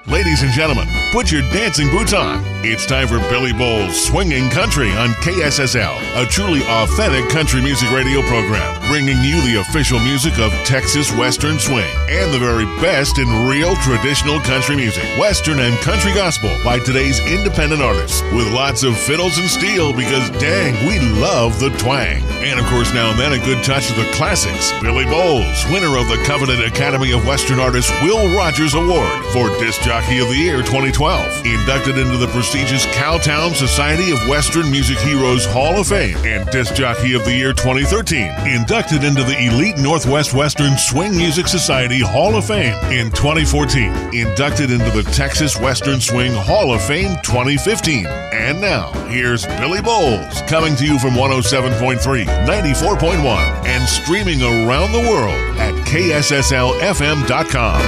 Ladies and gentlemen, put your dancing boots on. It's time for Billy Bowles' Swinging Country on KSSL, a truly authentic country music radio program, bringing you the official music of Texas Western Swing and the very best in real traditional country music, Western and country gospel by today's independent artists, with lots of fiddles and steel because, dang, we love the twang. And of course, now and then, a good touch of the classics. Billy Bowles, winner of the coveted Academy of Western Artists Will Rogers Award for Disc Jockey of the Year 2012, inducted into the prestigious Cowtown Society of Western Music Heroes Hall of Fame, and Disc Jockey of the Year 2013, inducted into the Elite Northwest Western Swing Music Society Hall of Fame in 2014, inducted into the Texas Western Swing Hall of Fame 2015. And now, here's Billy Bowles, coming to you from 107.3, 94.1, and streaming around the world at KSSLFM.com.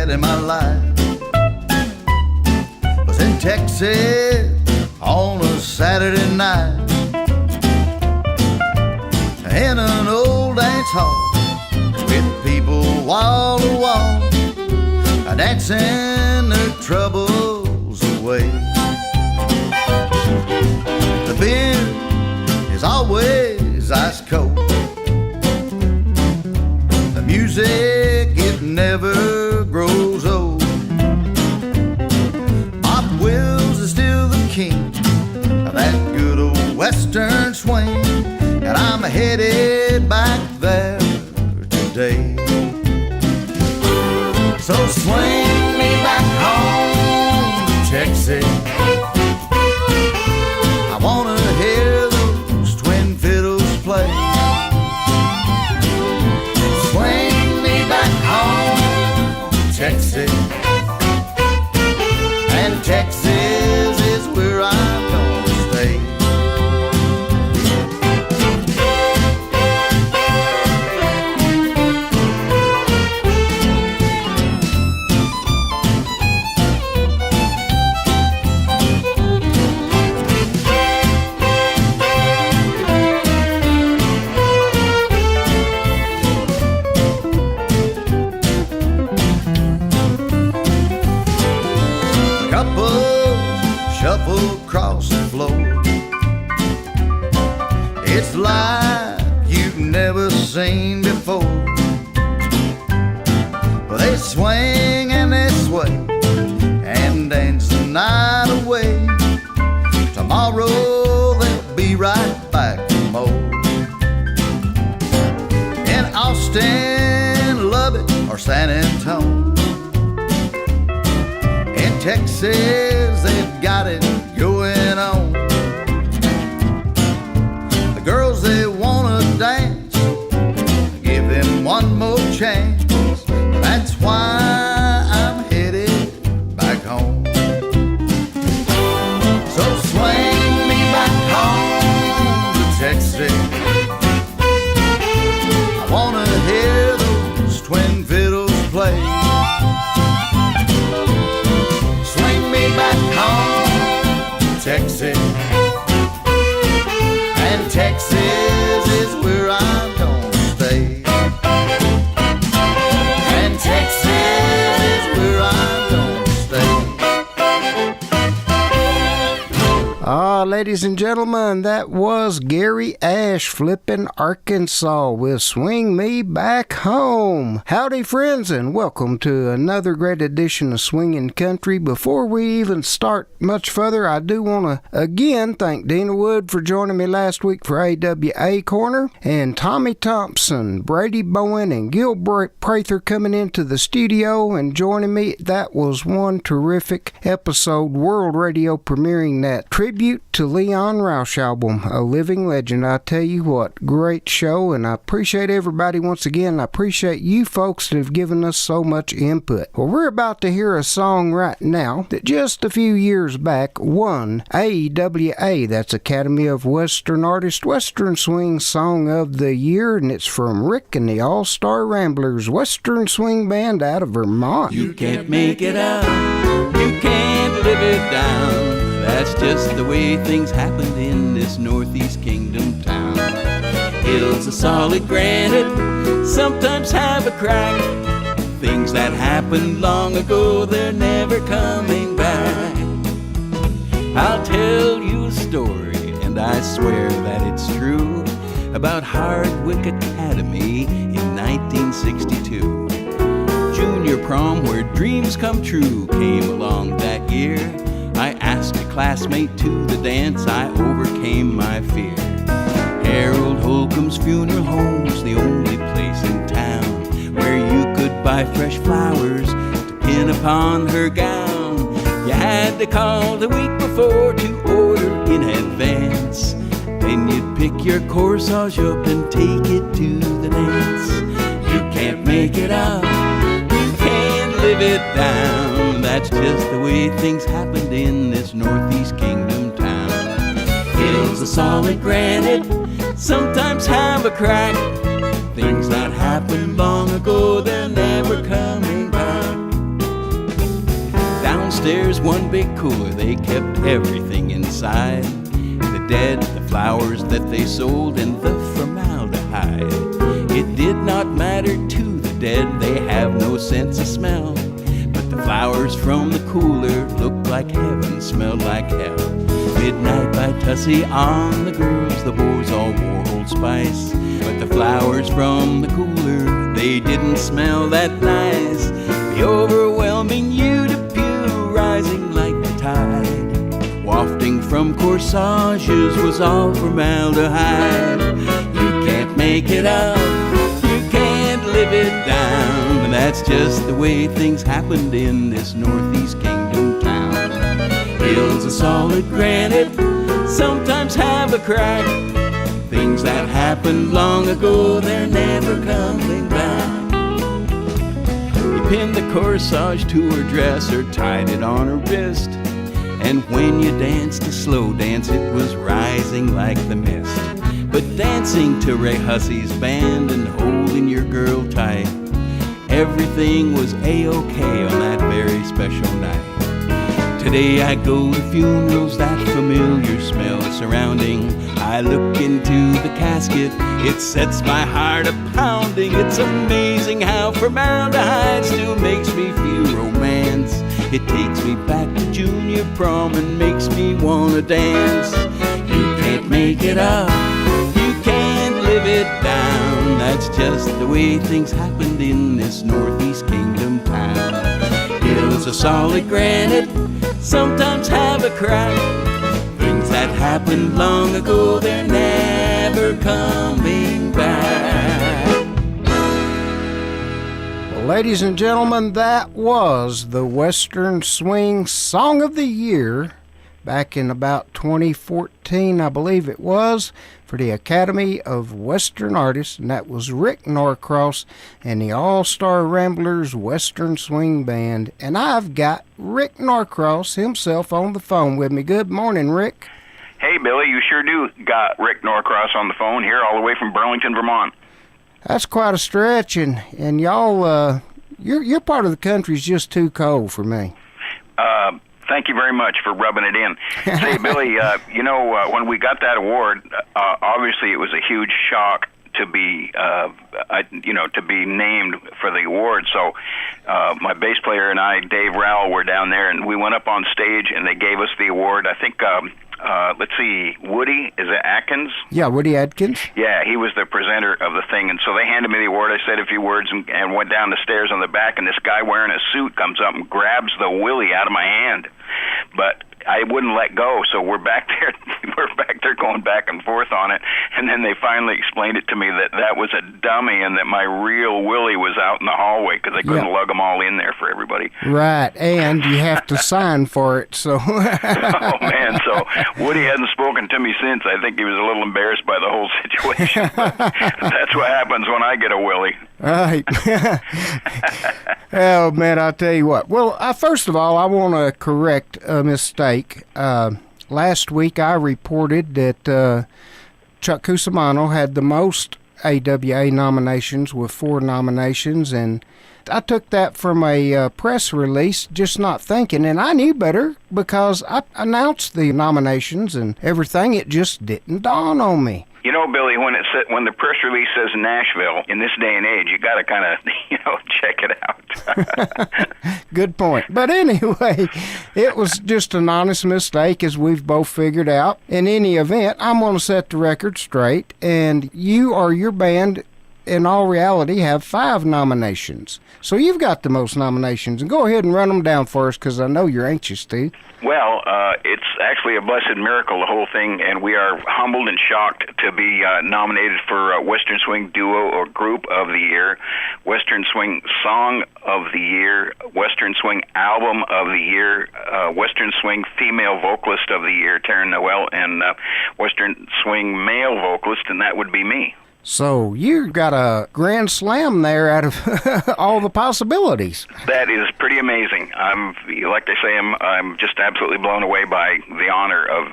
In my life was in Texas on a Saturday night in an old dance hall with people wall to wall dancing their troubles away. The beer is always ice cold, the music it never grows old. Bob Wills is still the king of that good old Western swing, and I'm headed back there today. So swing me back home to Texas. I wanna hear those twin fiddles play. Swing me back home to Texas, and Texas is where I'm gonna stay. Shuffle across the floor. It's like you've never seen before. Well, they swing and they sway and dance the night away. Tomorrow they'll be right back for more. In Austin, Lubbock, or San Antonio, in Texas, they've got it going on. The girls, they wanna dance, give them one more chance. That's why I'm headed back home. So swing me back home to Texas. I wanna hear those twin fiddles play. Back home to Texas, and Texas is where I'm gonna stay. And Texas is where I'm gonna stay. Ladies and gentlemen, that was Gary Ash flipping Arkansas with Swing Me Back Home. Howdy, friends, and welcome to another great edition of Swingin' Country. Before we even start much further, I do want to again thank Dina Wood for joining me last week for AWA Corner, and Tommy Thompson, Brady Bowen, and Gil Prather coming into the studio and joining me. That was one terrific episode, World Radio premiering that tribute to to Leon Roush album, A Living Legend. I tell you what, great show, and I appreciate everybody once again. I appreciate you folks that have given us so much input. Well, we're about to hear a song right now that just a few years back won AWA, that's Academy of Western Artists Western Swing Song of the Year, and it's from Rick and the All-Star Ramblers Western Swing Band out of Vermont. You can't make it up, you can't live it down. That's just the way things happened in this Northeast Kingdom town. Hills of solid granite sometimes have a crack. Things that happened long ago, they're never coming back. I'll tell you a story, and I swear that it's true, about Hardwick Academy in 1962. Junior prom where dreams come true came along that year. I asked a classmate to the dance, I overcame my fear. Harold Holcomb's Funeral Home's the only place in town where you could buy fresh flowers to pin upon her gown. You had to call the week before to order in advance. Then you'd pick your corsage up and take it to the dance. You can't make it up, you can't live it down. That's just the way things happened in this Northeast Kingdom town. Hills of solid granite sometimes have a crack. Things that happened long ago, they're never coming back. Downstairs, one big cooler, they kept everything inside. The dead, the flowers that they sold, and the formaldehyde. It did not matter to the dead, they have no sense of smell. The flowers from the cooler looked like heaven, smelled like hell. Midnight by Tussie on the girls, the boys all wore Old Spice. But the flowers from the cooler, they didn't smell that nice. The overwhelming eau-de-peau rising like the tide, wafting from corsages was all formaldehyde. You can't make it up, you can't live it down. That's just the way things happened in this Northeast Kingdom town. Hills of solid granite sometimes have a crack. Things that happened long ago, they're never coming back. You pinned the corsage to her dress or tied it on her wrist, and when you danced a slow dance, it was rising like the mist. But dancing to Ray Hussey's band and holding your girl tight, everything was A-OK on that very special night. Today I go to funerals, that familiar smell surrounding. I look into the casket, it sets my heart a-pounding. It's amazing how formaldehyde still makes me feel romance. It takes me back to junior prom and makes me wanna dance. You can't make it up, you can't live it down. That's just the way things happened in this Northeast Kingdom town. Hills of solid granite sometimes have a crack. Things that happened long ago, they're never coming back. Well, ladies and gentlemen, that was the Western Swing Song of the Year back in about 2014, I believe it was, for the Academy of Western Artists, and that was Rick Norcross and the All-Star Ramblers Western Swing Band. And I've got Rick Norcross himself on the phone with me. Good morning, Rick. Hey, Billy, you sure do got Rick Norcross on the phone here all the way from Burlington, Vermont. That's quite a stretch, and y'all, your part of the country's just too cold for me. Thank you very much for rubbing it in. Say, Billy, when we got that award, obviously it was a huge shock to be, to be named for the award. So my bass player and I, Dave Rowell, were down there, and we went up on stage, and they gave us the award. I think, let's see, Woody, is it Atkins? Yeah, Woody Atkins. Yeah, he was the presenter of the thing, and so they handed me the award. I said a few words and went down the stairs on the back, and this guy wearing a suit comes up and grabs the willy out of my hand. But I wouldn't let go. So we're back there going back and forth on it. And then they finally explained it to me that was a dummy and that my real Willie was out in the hallway because they couldn't lug them all in there for everybody. Right, and you have to sign for it. So. Oh, man. So Woody hasn't spoken to me since. I think he was a little embarrassed by the whole situation. That's what happens when I get a Willie. Right. Oh, man, I'll tell you what. Well, first of all, I want to correct a mistake. Last week I reported that Chuck Cusimano had the most AWA nominations with 4 nominations, and I took that from a press release, just not thinking, and I knew better because I announced the nominations and everything. It just didn't dawn on me. You know, Billy, when the press release says Nashville, in this day and age, you got to kind of, check it out. Good point. But anyway, it was just an honest mistake, as we've both figured out. In any event, I'm going to set the record straight, and you or your band, in all reality, have 5 nominations. So you've got the most nominations. And go ahead and run them down for us, because I know you're anxious to. Well, it's actually a blessed miracle, the whole thing, and we are humbled and shocked to be nominated for Western Swing Duo or Group of the Year, Western Swing Song of the Year, Western Swing Album of the Year, Western Swing Female Vocalist of the Year, Taryn Noel, and Western Swing Male Vocalist, and that would be me. So you got a grand slam there out of all the possibilities. That is pretty amazing. Like they say, I'm just absolutely blown away by the honor of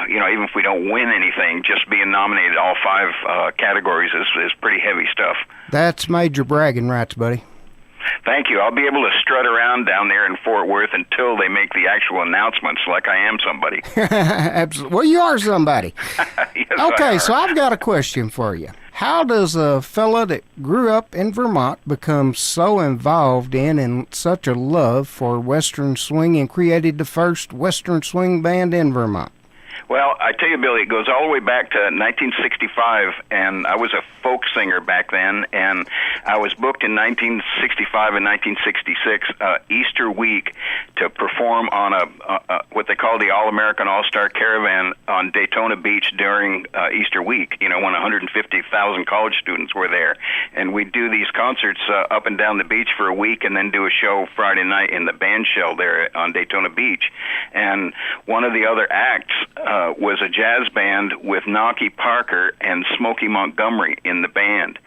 even if we don't win anything, just being nominated all 5 categories is pretty heavy stuff. That's major bragging rights, buddy. Thank you. I'll be able to strut around down there in Fort Worth until they make the actual announcements like I am somebody. Absolutely. Well, you are somebody. Yes, okay, so I've got a question for you. How does a fella that grew up in Vermont become so involved in and such a love for Western swing and created the first Western swing band in Vermont? Well, I tell you, Billy, it goes all the way back to 1965, and I was a folk singer back then, and I was booked in 1965 and 1966 Easter week to perform on a what they call the All-American All-Star Caravan on Daytona Beach during Easter week, when 150,000 college students were there. And we'd do these concerts up and down the beach for a week and then do a show Friday night in the band shell there on Daytona Beach. And one of the other acts was a jazz band with Knocky Parker and Smokey Montgomery in the band.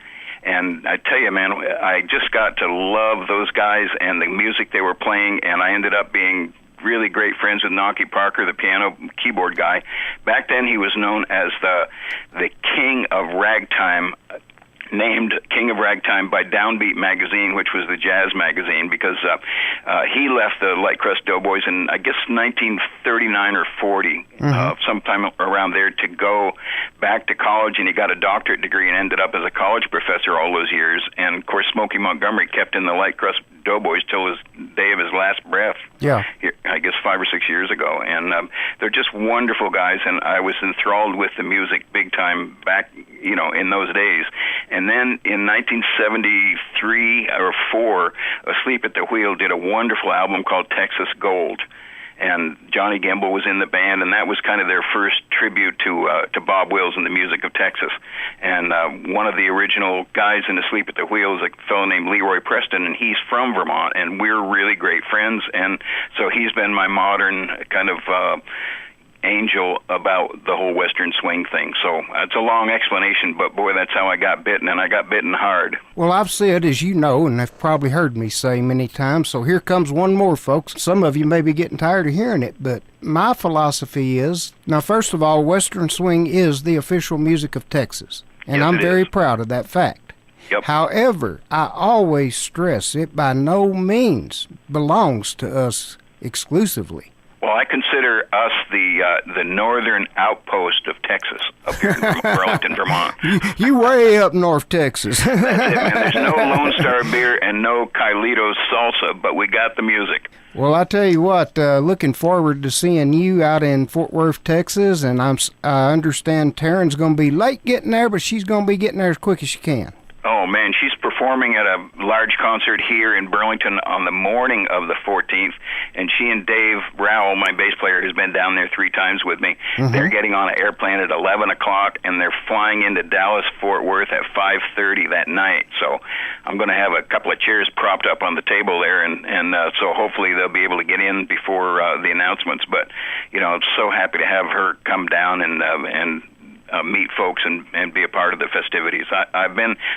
And I tell you, man, I just got to love those guys and the music they were playing, and I ended up being really great friends with Knocky Parker, the piano keyboard guy. Back then he was known as the King of Ragtime, named King of Ragtime by Downbeat magazine, which was the jazz magazine, because he left the Light Crust Doughboys in, I guess, 1939 or 40, sometime around there, to go back to college, and he got a doctorate degree and ended up as a college professor all those years. And, of course, Smokey Montgomery kept in the Light Crust Doughboys till his day of his last breath. Yeah. Here, I guess 5 or 6 years ago. And they're just wonderful guys, and I was enthralled with the music big time back, in those days. And then in 1973 or 4, Asleep at the Wheel did a wonderful album called Texas Gold. And Johnny Gimble was in the band, and that was kind of their first tribute to Bob Wills and the music of Texas. And one of the original guys in Asleep at the Wheel is a fellow named Leroy Preston, and he's from Vermont, and we're really great friends. And so he's been my modern kind of angel about the whole Western swing thing. So it's a long explanation, but boy, that's how I got bitten, and I got bitten hard. Well, I've said, as you know, and have probably heard me say many times, so here comes one more, folks. Some of you may be getting tired of hearing it, but my philosophy is, now, first of all, Western swing is the official music of Texas, and yes, I'm very proud of that fact. Yep. However, I always stress it by no means belongs to us exclusively. Well, I consider us the northern outpost of Texas up here in Burlington, Vermont. You way up north Texas. That's it, man. There's no Lone Star beer and no Kylitos salsa, but we got the music. Well, I tell you what, looking forward to seeing you out in Fort Worth, Texas, and I understand Taryn's going to be late getting there, but she's going to be getting there as quick as she can. Oh, man, she's performing at a large concert here in Burlington on the morning of the 14th, and she and Dave Rowell, my bass player, who's been down there 3 times with me, they're getting on an airplane at 11 o'clock, and they're flying into Dallas-Fort Worth at 5:30 that night. So I'm going to have a couple of chairs propped up on the table there, and so hopefully they'll be able to get in before the announcements. But, I'm so happy to have her come down and meet folks and be a part of the festivities.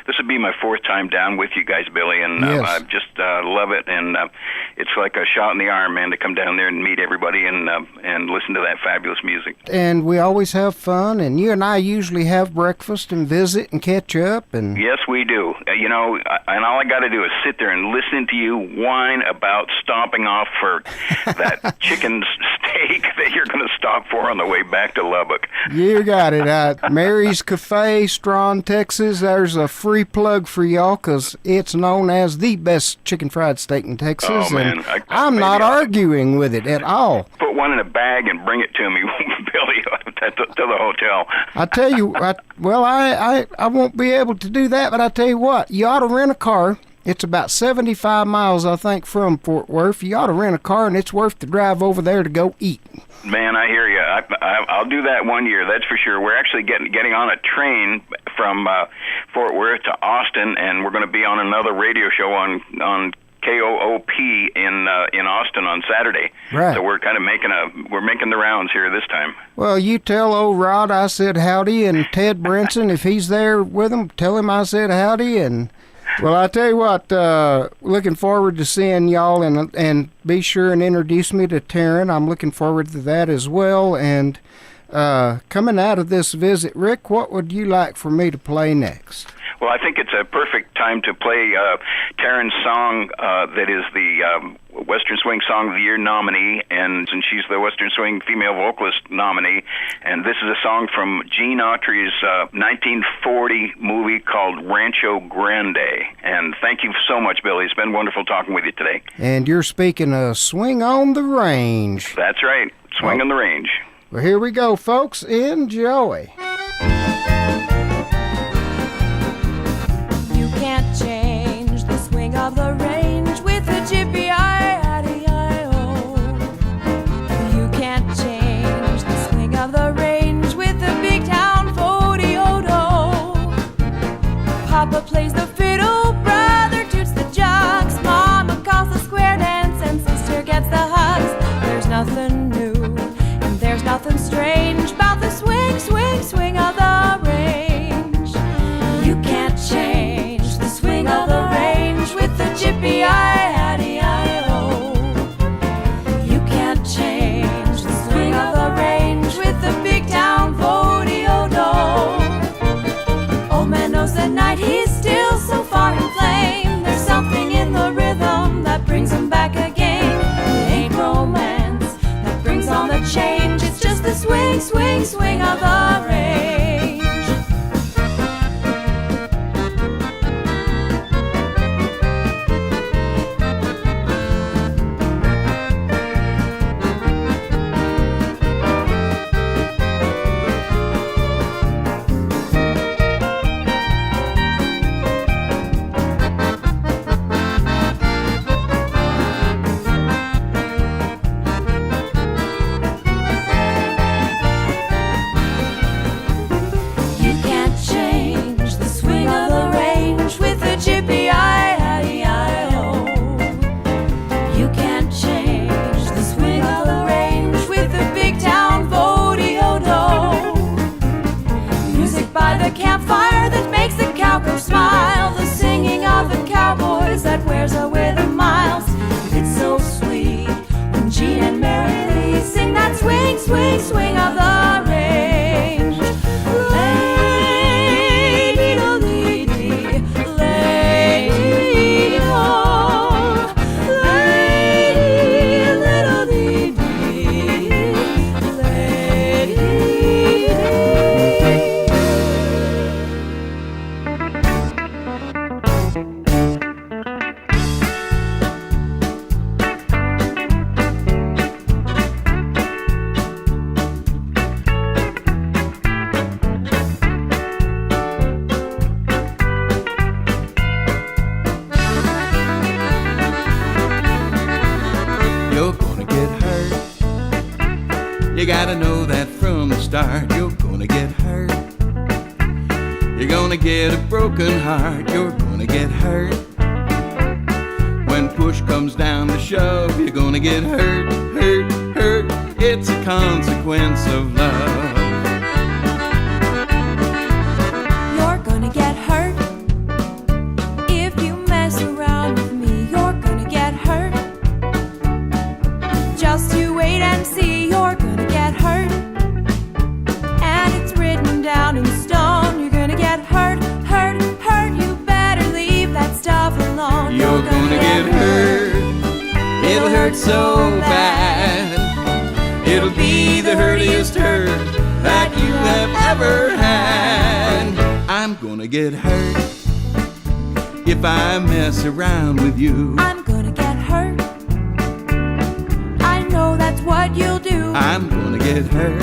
This would be my 4th time down with you guys, Billy, and Yes. I just love it, and it's like a shot in the arm, man, to come down there and meet everybody and listen to that fabulous music. And we always have fun, and you and I usually have breakfast and visit and catch up. And Yes, we do. And all I got to do is sit there and listen to you whine about stopping off for that chicken steak that you're going to stop for on the way back to Lubbock. You got it. Mary's Cafe, Strawn, Texas. There's a free plug for y'all because it's known as the best chicken fried steak in Texas. Oh, man. And I'm not arguing with it at all. Put one in a bag and bring it to me, Billy, to the hotel. I tell you, I won't be able to do that, but I tell you what, you ought to rent a car. It's about 75 miles, I think, from Fort Worth. You ought to rent a car, and it's worth the drive over there to go eat. Man, I hear you. I'll do that one year, that's for sure. We're actually getting on a train from Fort Worth to Austin, and we're going to be on another radio show on KOOP in Austin on Saturday. Right. So we're kind of making the rounds here this time. Well, you tell old Rod I said howdy, and Ted Brinson, if he's there with him, tell him I said howdy. And well, I tell you what, looking forward to seeing y'all, and be sure and introduce me to Taryn. I'm looking forward to that as well. And coming out of this visit, Rick, what would you like for me to play next? Well, I think it's a perfect time to play Taryn's song that is the Western Swing Song of the Year nominee, and she's the Western Swing Female Vocalist nominee. And this is a song from Gene Autry's 1940 movie called Rancho Grande. And thank you so much, Billy. It's been wonderful talking with you today. And you're speaking of Swing on the Range. That's right. Swing on the Range. Well, here we go, folks. Enjoy. Can't change the swing of the range with a jippy I-I-I-O. You can't change the swing of the range with a big town fo-de-o-do. Papa plays the fiddle, brother toots the jocks, Mama calls the square dance, and sister gets the hugs. There's nothing new, and there's nothing strange about the swing, swing, swing of the range. You can't change swing of the range with the jippy I-I-I-O. You can't change the swing of the range with the big town fo-de-o-do. Old man knows the night he's still so far in flame. There's something in the rhythm that brings him back again. It ain't romance that brings on the change. It's just the swing, swing, swing of the range. Campfire that makes the cowgirl smile, the singing of the cowboys that wears away the miles. It's so sweet when Gene and Mary Lee sing that swing, swing, swing of the range. Lady-do-dee-dee, lady-do, lady-little-dee-dee, lady. you're gonna get hurt. You gotta know that from the start, you're gonna get hurt. You're gonna get a broken heart, you're gonna get hurt. When push comes down to shove, you're gonna get hurt, hurt, hurt. It's a consequence of love. You're gonna get hurt if you mess around with me. You're gonna get hurt. Just you wait and see. You're gonna get hurt, and it's written down in stone. You're gonna get hurt, hurt, hurt. You better leave that stuff alone. You're gonna get hurt. It'll hurt so bad. It'll be the hurtiest hurt that you have ever had. I'm gonna get hurt if I mess around with you. I'm gonna get hurt. I know that's what you'll do. I'm gonna get hurt.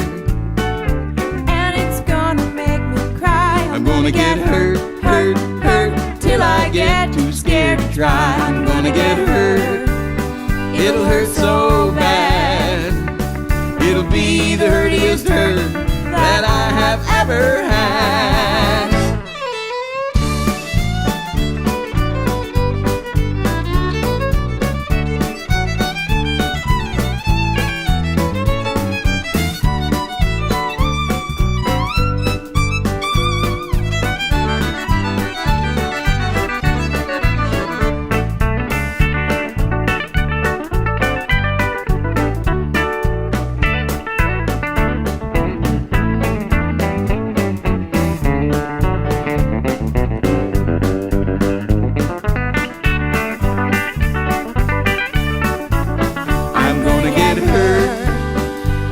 And it's gonna make me cry. I'm gonna get hurt, hurt, hurt, till I get too scared to try. I'm gonna get hurt. It'll hurt so bad. It'll be the hurtiest hurt that I have ever had.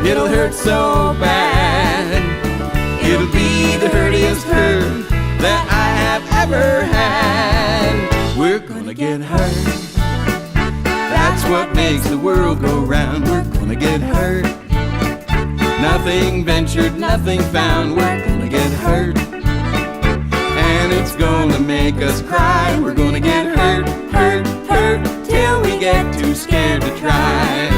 It'll hurt so bad. It'll be the hurtiest hurt that I have ever had. We're gonna get hurt. That's what makes the world go round. We're gonna get hurt. Nothing ventured, nothing found. We're gonna get hurt. And it's gonna make us cry. We're gonna get hurt, hurt, hurt, till we get too scared to try.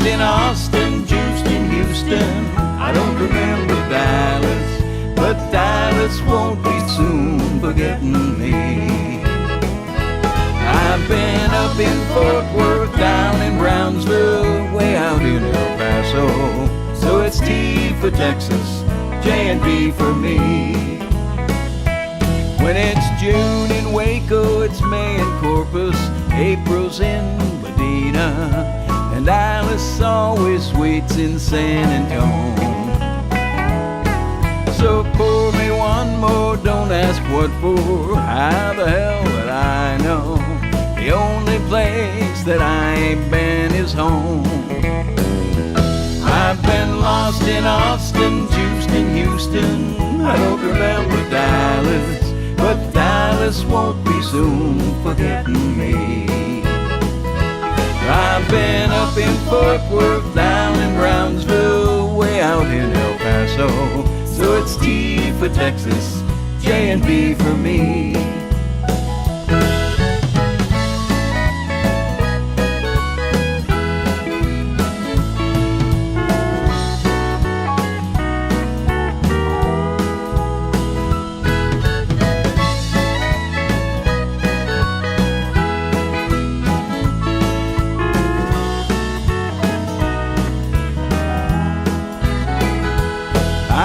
In Austin, juiced in Houston, I don't remember Dallas, but Dallas won't be soon forgetting me. I've been up in Fort Worth, down in Brownsville, way out in El Paso, so it's T for Texas, J and B for me. When it's June in Waco, it's May in Corpus, April's in Medina, and Alice always waits in San Antonio. So pour me one more, don't ask what for. How the hell would I know? The only place that I ain't been is home. I've been lost in Austin, juiced in Houston, I don't remember Dallas, but Dallas won't be soon forgetting me. I've been up in Fort Worth, down in Brownsville, way out in El Paso, so it's T for Texas, J and B for me.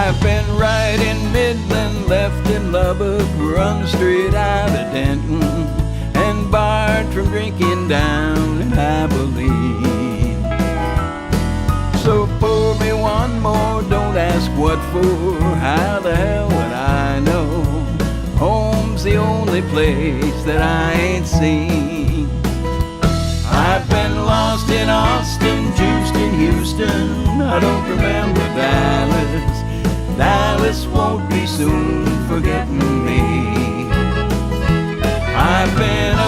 I've been right in Midland, left in Lubbock, run straight out of Denton, and barred from drinking down in Abilene. So pour me one more, don't ask what for. How the hell would I know? Home's the only place that I ain't seen. I've been lost in Austin, juiced in Houston, I don't remember Dallas. Dallas won't be soon forgetting me.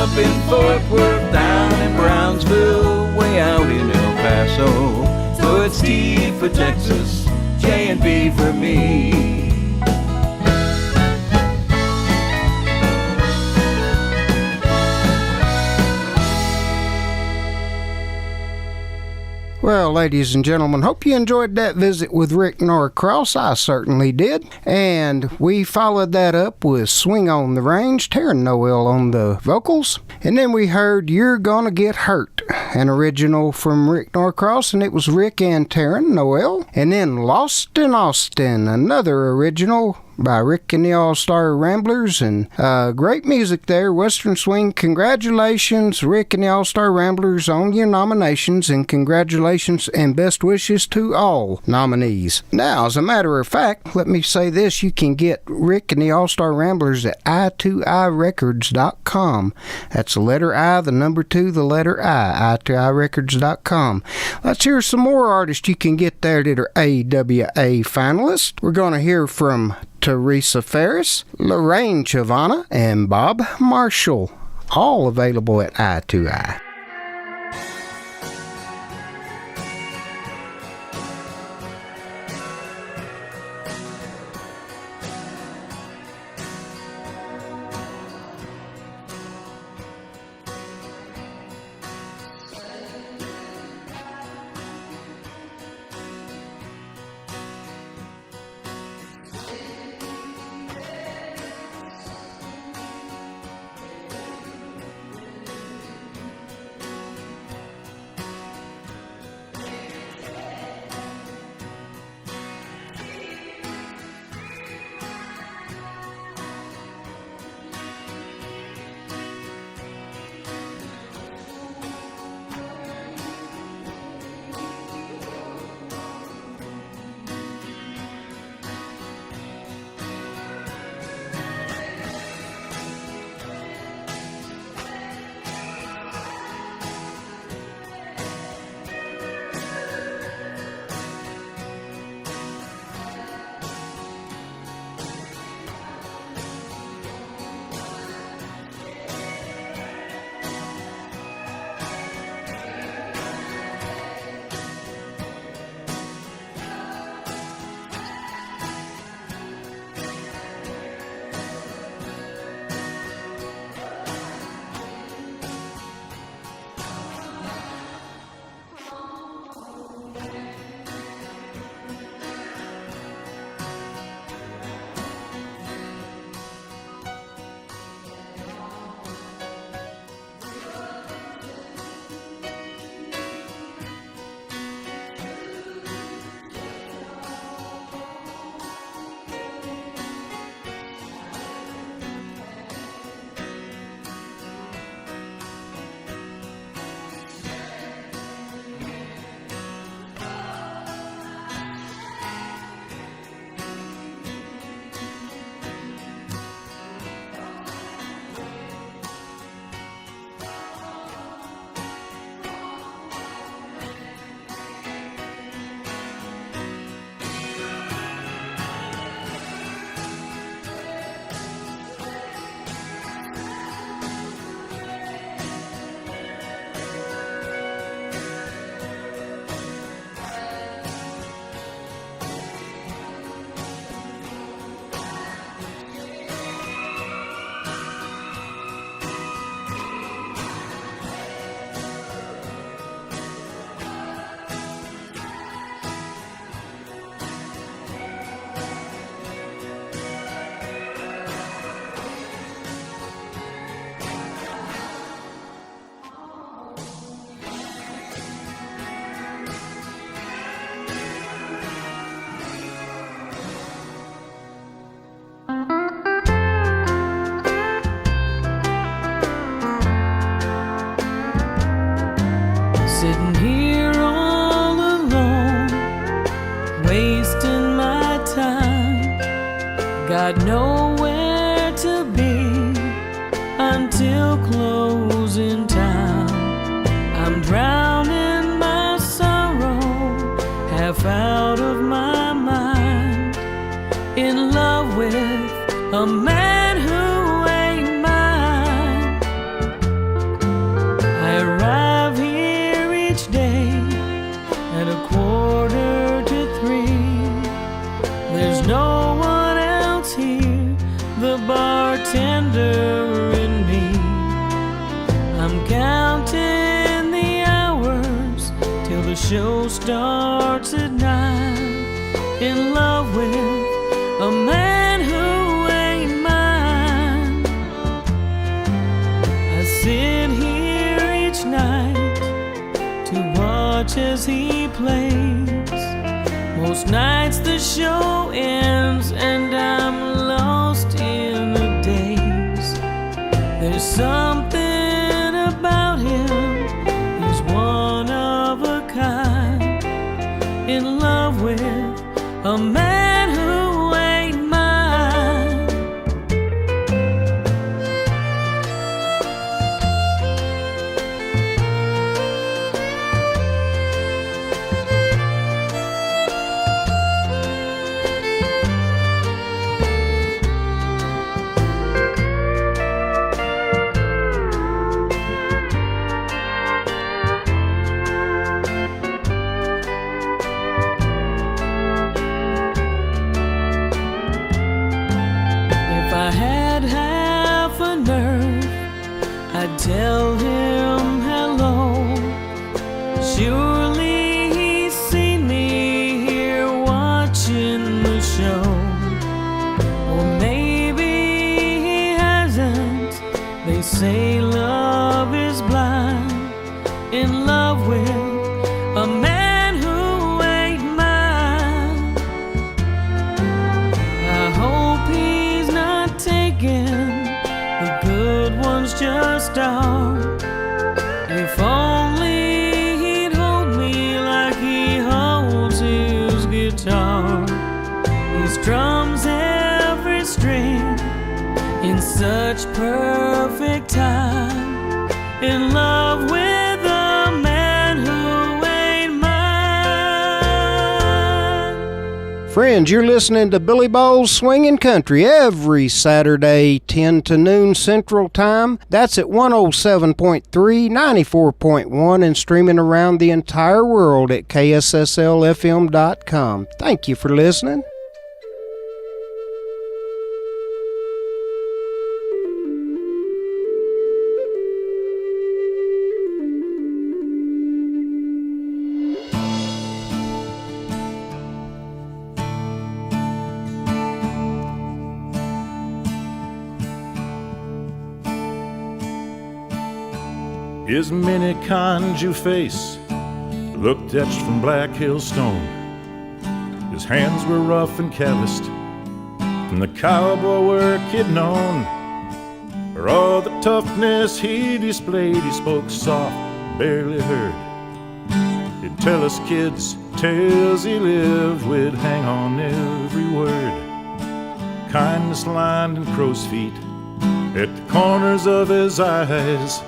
up in Fort Worth, down in Brownsville, way out in El Paso. So it's T for Texas, J and B for me. Well, ladies and gentlemen, hope you enjoyed that visit with Rick Norcross. I certainly did. And we followed that up with Swing on the Range, Taryn Noel on the vocals. And then we heard You're Gonna Get Hurt, an original from Rick Norcross, and it was Rick and Taryn Noel. And then Lost in Austin, another original by Rick and the All-Star Ramblers, and great music there, Western Swing. Congratulations, Rick and the All-Star Ramblers, on your nominations, and congratulations and best wishes to all nominees. Now, as a matter of fact, let me say this, you can get Rick and the All-Star Ramblers at i2irecords.com. That's the letter I, the number 2, the letter I, i2irecords.com. Let's hear some more artists you can get there that are AWA finalists. We're going to hear from Teresa Ferris, Lorraine Chavana, and Bob Marshall, all available at i2i. Sitting here all alone, wasting my time. Got nowhere to be until closing time. I'm drowning my sorrow, half out of my mind, in love with a man who ain't mine. show starts at 9. In love with a man who ain't mine. I sit here each night to watch as he plays. Most nights the show ends and I'm lost in a daze. There's something about him, he's one of a kind. In love with a man who ain't mine. I'd tell him hello. Surely he's seen me here watching the show. Or maybe he hasn't. They say love is blind. In love with a man who ain't mine. I hope he's not taken. The good ones just are. If only he'd hold me like he holds his guitar. He strums every string in such perfect time. In love with a man who ain't mine. Friends, you're listening to Billy Bowles Swinging Country every Saturday, 10 to noon Central Time. That's at 107.3, 94.1, and streaming around the entire world at KSSLFM.com. Thank you for listening. His many kinds you face looked etched from Black Hill stone. His hands were rough and calloused from the cowboy work he'd known. For all the toughness he displayed, he spoke soft, barely heard. He'd tell us kids tales he lived, we'd hang on every word. Kindness lined in crow's feet at the corners of his eyes.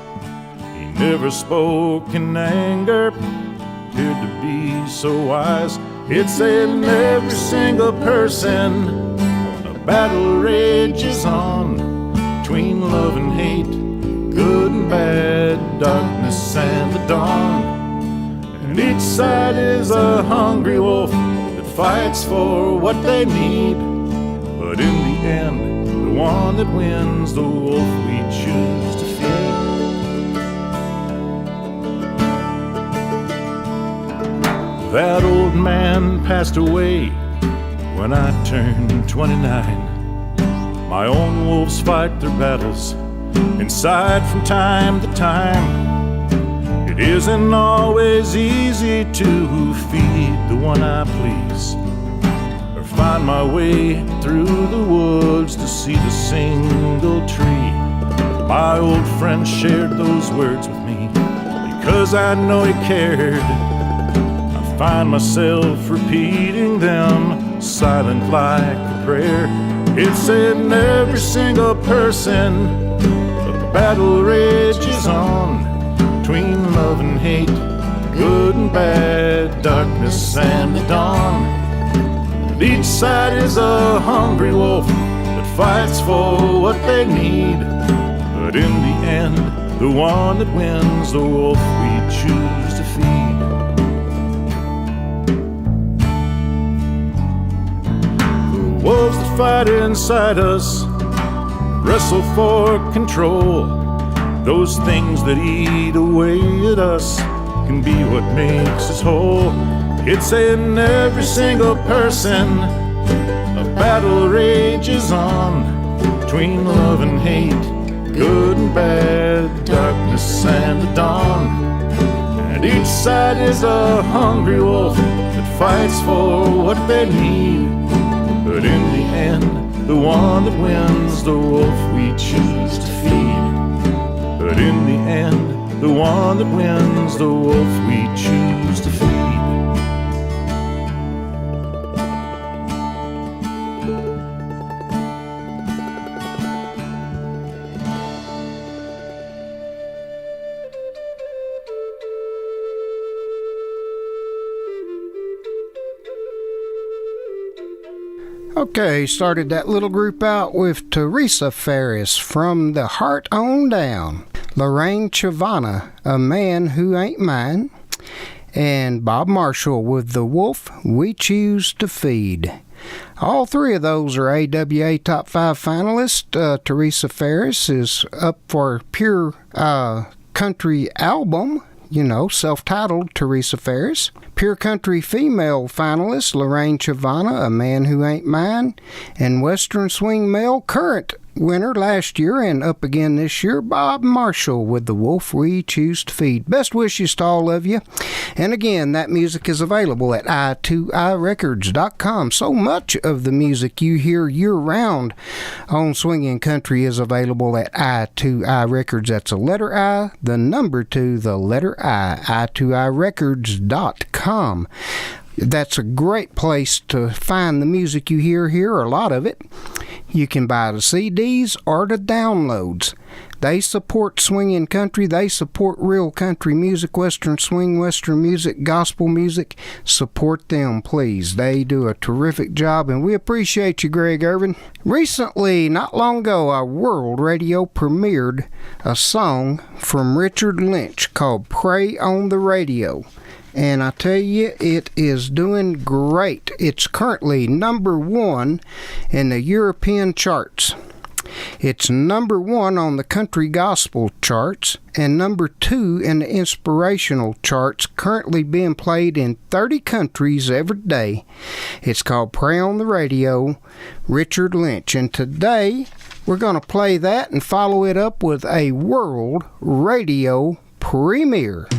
Never spoke in anger, appeared to be so wise. It said in every single person a battle rages on, between love and hate, good and bad, darkness and the dawn. And each side is a hungry wolf that fights for what they need. But in the end, the one that wins, the wolf we choose to feed. That old man passed away when I turned 29. My own wolves fight their battles inside from time to time. It isn't always easy to feed the one I please, or find my way through the woods to see the single tree. My old friend shared those words with me because I know he cared. Find myself repeating them, silent like a prayer. It's in every single person that the battle rages on, between love and hate, good and bad, darkness and the dawn. And each side is a hungry wolf that fights for what they need. But in the end, the one that wins, the wolf we choose to feed. Wolves that fight inside us, wrestle for control. Those things that eat away at us, can be what makes us whole. It's in every single person. A battle rages on between love and hate, good and bad, darkness and the dawn. And each side is a hungry wolf that fights for what they need. But in the end, the one that wins, the wolf we choose to feed. But in the end, the one that wins, the wolf we choose to feed. Okay, started that little group out with Teresa Ferris, From the Heart On Down, Lorraine Chavana, A Man Who Ain't Mine, and Bob Marshall with The Wolf We Choose to Feed. All three of those are AWA Top 5 finalists. Teresa Ferris is up for Pure Country Album, self-titled Teresa Ferris. Pure Country Female finalist Lorraine Chavana, A Man Who Ain't Mine. And Western Swing Male current winner last year and up again this year, Bob Marshall with The Wolf We Choose to Feed. Best wishes to all of you. And again, that music is available at i2irecords.com. So much of the music you hear year-round on Swingin' Country is available at i2irecords. That's a letter I, the number 2, the letter I, i2irecords.com. That's a great place to find the music you hear here, a lot of it. You can buy the CDs or the downloads. They support swinging country. They support real country music, western swing, western music, gospel music. Support them, please. They do a terrific job, and we appreciate you, Greg Irvin. Recently, not long ago, our world radio premiered a song from Richard Lynch called Pray on the Radio. And I tell you, it is doing great. It's currently number 1 in the European charts. It's number 1 on the country gospel charts and number 2 in the inspirational charts, currently being played in 30 countries every day. It's called Pray on the Radio, Richard Lynch. And today, we're going to play that and follow it up with a world radio premiere.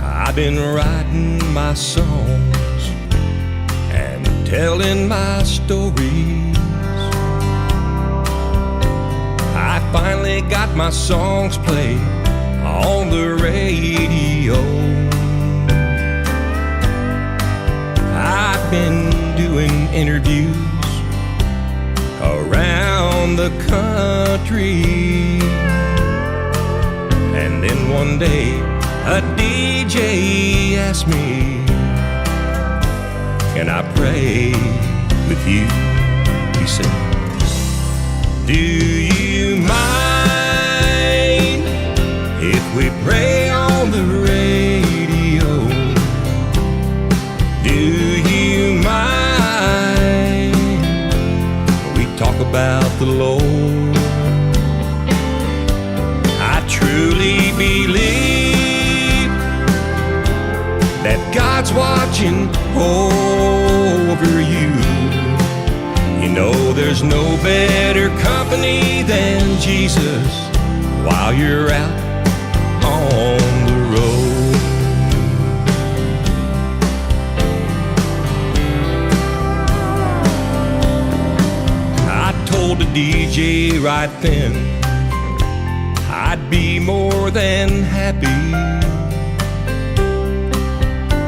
I've been writing my songs and telling my stories. I finally got my songs played on the radio. I've been doing interviews around the country, and then one day a DJ asked me, can I pray with you? He said, do you mind if we pray on the radio? Do you mind we talk about the Lord? I truly believe that God's watching over you. You know there's no better company than Jesus while you're out on the road. I told the DJ right then I'd be more than happy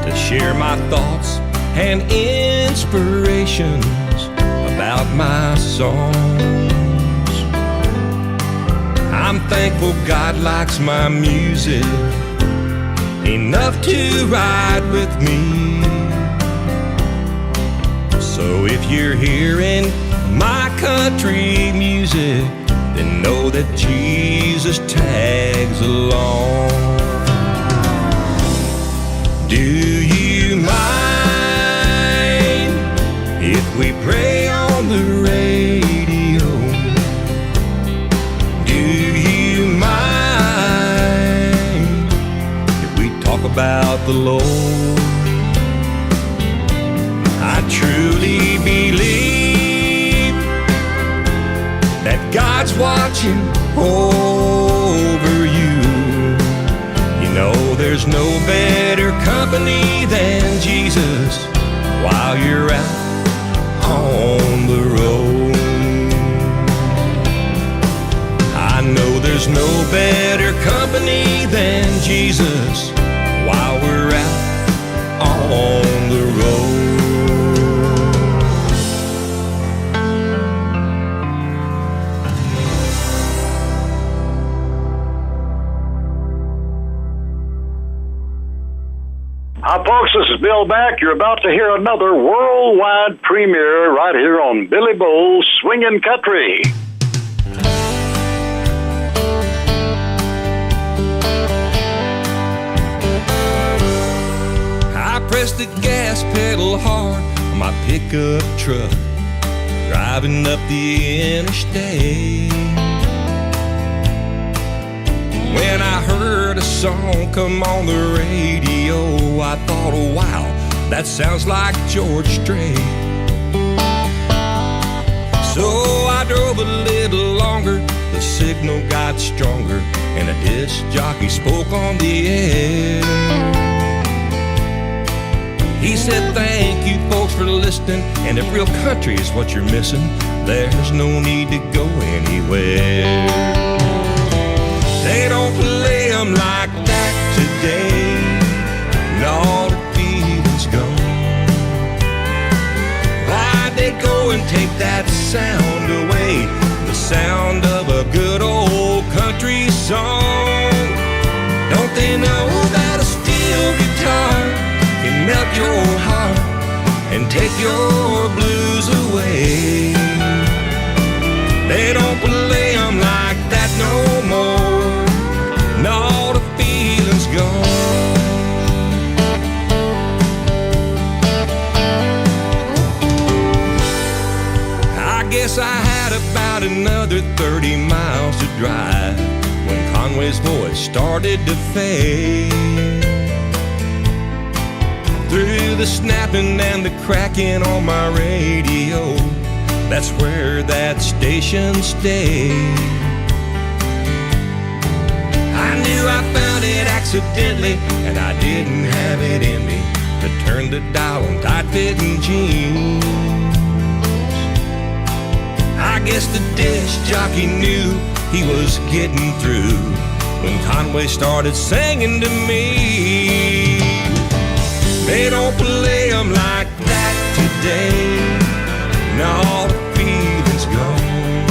to share my thoughts and inspirations about my songs. I'm thankful God likes my music enough to ride with me. So if you're hearing my country music, then know that Jesus tags along. Do you mind if we pray on the the Lord. I truly believe that God's watching over you. You know there's no better company than Jesus while you're out on the road. I know there's no better company than Jesus while we're out on the road. Hi, folks, this is Bill Mack. You're about to hear another worldwide premiere right here on Billy Bull's Swingin' Country. I pressed the gas pedal hard on my pickup truck, driving up the interstate. When I heard a song come on the radio, I thought, oh wow, that sounds like George Strait. So I drove a little longer, the signal got stronger, and a disc jockey spoke on the air. He said, thank you folks for listening, and if real country is what you're missing, there's no need to go anywhere. They don't play 'em like that today, and all the feeling's gone. Why'd they go and take that sound away, the sound of a good old country song? Don't they know that a steel guitar can melt your heart and take your blues away? They don't play 'em like that no more, and all the feeling's gone. I guess I had about another 30 miles to drive when Conway's voice started to fade. Through the snapping and the cracking on my radio, that's where that station stayed. I knew I found it accidentally, and I didn't have it in me to turn the dial on tight-fitting jeans. I guess the disc jockey knew he was getting through when Conway started singing to me. They don't play 'em like that today, and all the feeling's gone.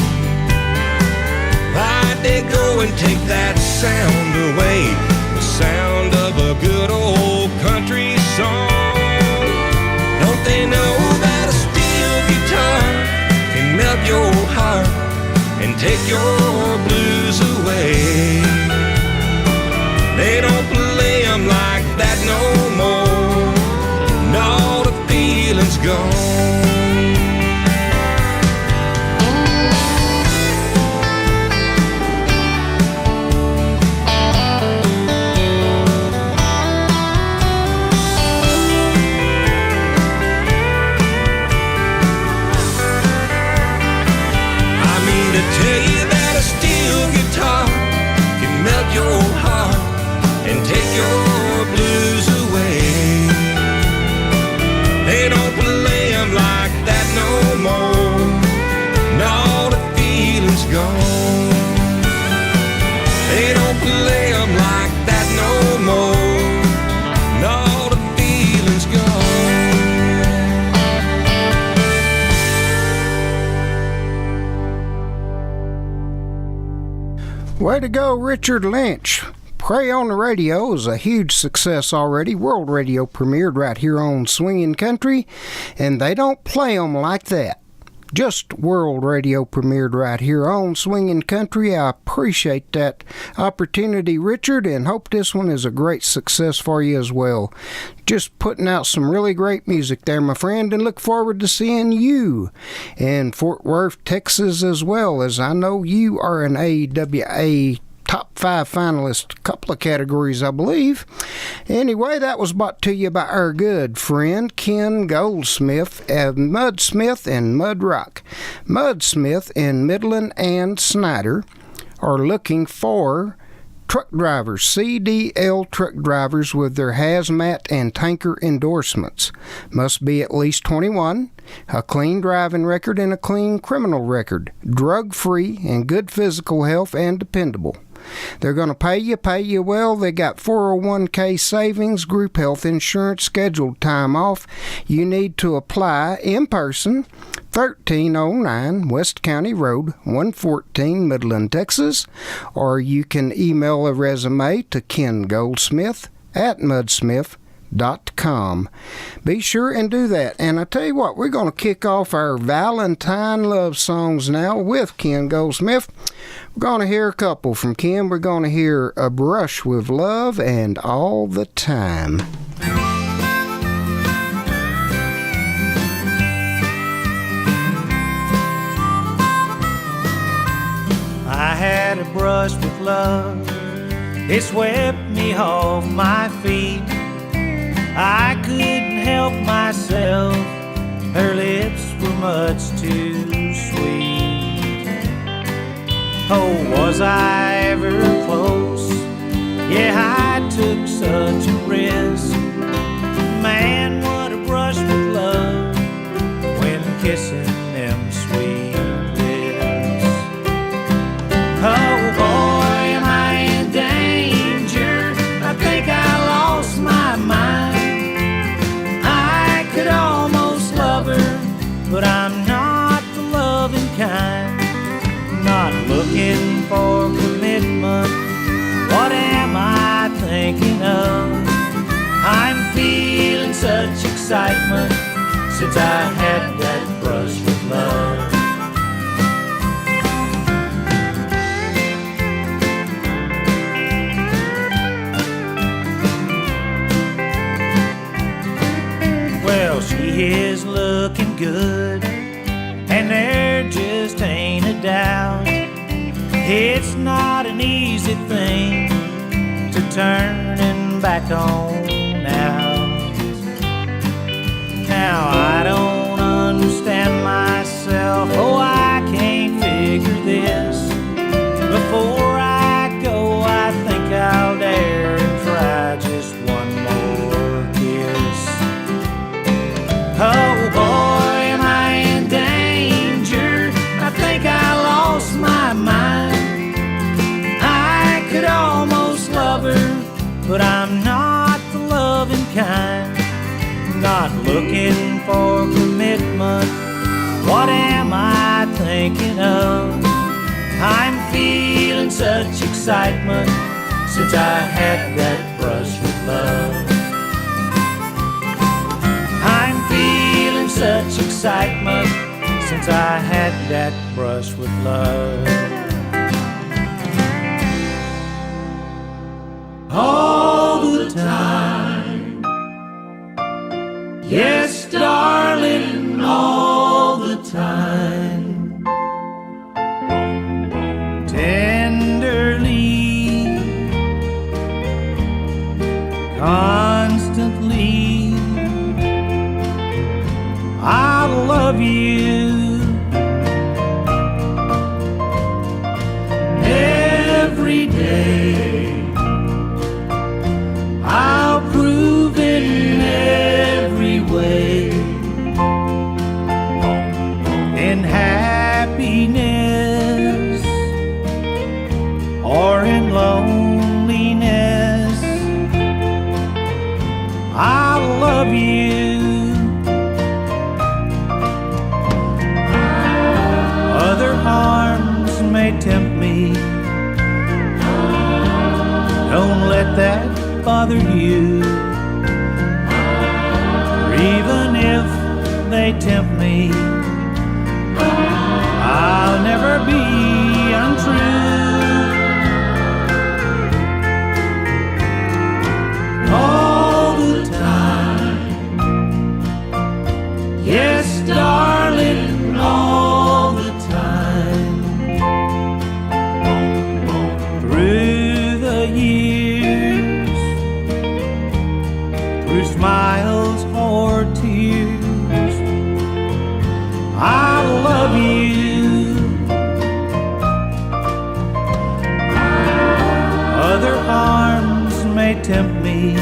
Why'd they go and take that sound away, the sound of a good old country song? Don't they know that a steel guitar can melt your heart and take your blues away? They don't play 'em like that no more, and all the feeling's gone. Tell you that a steel guitar can melt your heart and take your blues away. They don't play 'em like that no more, and all the feeling's gone. They don't play 'em like that no more, and all the feeling's gone. Way to go, Richard Lynch. Pray on the Radio is a huge success already. World radio premiered right here on Swingin' Country, and they don't play 'em like that. Just World Radio premiered right here on Swingin' Country. I appreciate that opportunity, Richard, and hope this one is a great success for you as well. Just putting out some really great music there, my friend, and look forward to seeing you in Fort Worth, Texas, as well, as I know you are an AWA top 5 finalists, a couple of categories, I believe. Anyway, that was brought to you by our good friend Ken Goldsmith of Mudsmith and Mudrock. Mudsmith in Midland and Snyder are looking for truck drivers, CDL truck drivers with their hazmat and tanker endorsements. Must be at least 21, a clean driving record and a clean criminal record, drug-free and good physical health and dependable. They're going to pay you well. They got 401k savings, group health insurance, scheduled time off. You need to apply in person, 1309 West County Road, 114 Midland, Texas, or you can email a resume to Ken Goldsmith at mudsmith.com. Be sure and do that. And I tell you what, we're going to kick off our Valentine love songs now with Ken Goldsmith. We're going to hear a couple from Ken. We're going to hear A Brush with Love and All the Time. I had a brush with love, it swept me off my feet. I couldn't help myself, her lips were much too sweet. Oh, was I ever close? Yeah, I took such a risk. Man, what a brush with love when kissing them sweet lips. Oh boy, am I in danger, I think I lost my mind. I could almost love her, but I'm not the loving kind. Not looking for commitment, what am I thinking of? I'm feeling such excitement since I had that brush with love. Well, she is looking good, and there just ain't a doubt. It's not an easy thing to turning back on now. Now I don't understand myself, oh I can't figure this. Before I go I think I'll dare and try just one more kiss. Oh boy, am I in danger, I think I lost my mind. I could almost love her, but I'm not the loving kind. Not looking for commitment, what am I thinking of? I'm feeling such excitement since I had that brush with love. I'm feeling such excitement since I had that brush with love. All the time, yes, darling, all the time. Tenderly, constantly, I love you every day. I'll prove in every way, in happiness or in loneliness, I love you. Other arms may tempt me, don't let that bother you. Or even if they tempt me, I'll never be untrue. All the time, yes, darling, all the time. Through tempt me.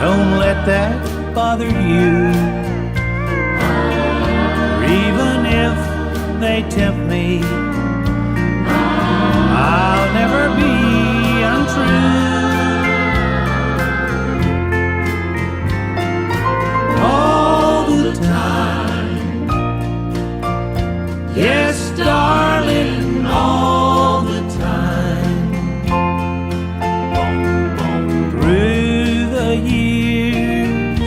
Don't let that bother you. Even if they tempt me, I'll never be untrue. All the time, yes, darling, all the time. Through the years,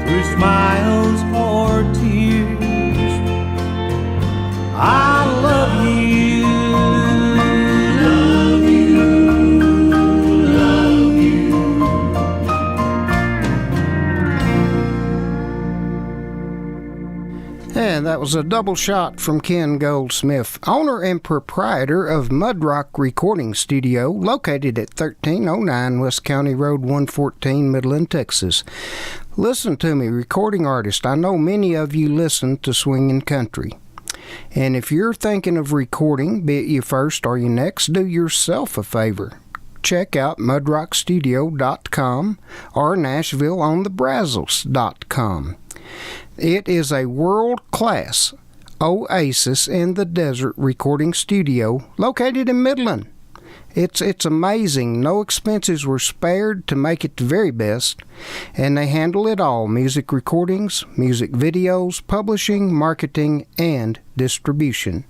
through smiles or tears, I love you, love you, love you. And that was a double shot from Ken Goldsmith, owner and proprietor of Mudrock Recording Studio, located at 1309 West County Road 114, Midland, Texas. Listen to me, recording artist. I know many of you listen to Swingin' Country. And if you're thinking of recording, be it you first or you next, do yourself a favor. Check out mudrockstudio.com or NashvilleOnTheBrazos.com. It is a world-class oasis in the desert recording studio located in Midland. It's amazing. No expenses were spared to make it the very best, and they handle it all: music recordings, music videos, publishing, marketing, and distribution.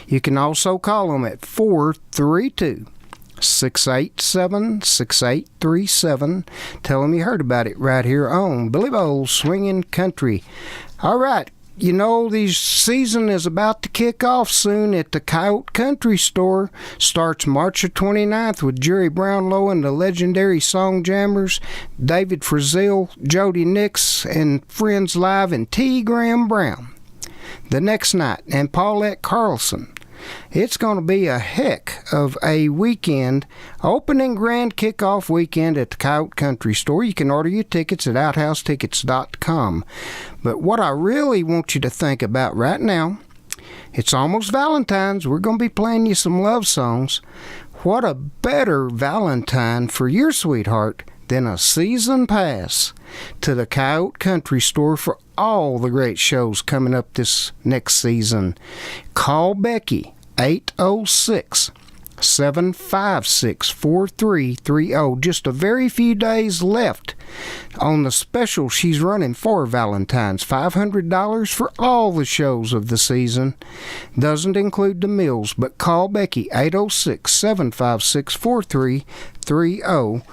You can also call them at 432-687-6837. Tell them you heard about it right here on Billy Bowles Swingin' Country. All right. You know, the season is about to kick off soon at the Coyote Country Store. Starts March the 29th with Jerry Brownlow and the legendary Song Jammers, David Frizzell, Jody Nix, and Friends Live, and T. Graham Brown. The next night, and Paulette Carlson. It's going to be a heck of a weekend, opening grand kickoff weekend at the Coyote Country Store. You can order your tickets at outhousetickets.com. But what I really want you to think about right now, it's almost Valentine's. We're going to be playing you some love songs. What a better Valentine for your sweetheart than a season pass to the Coyote Country Store for all the great shows coming up this next season. Call Becky, 806-756-4330. Just a very few days left on the special she's running for Valentine's. $500 for all the shows of the season. Doesn't include the meals, but call Becky, 806-756-4330.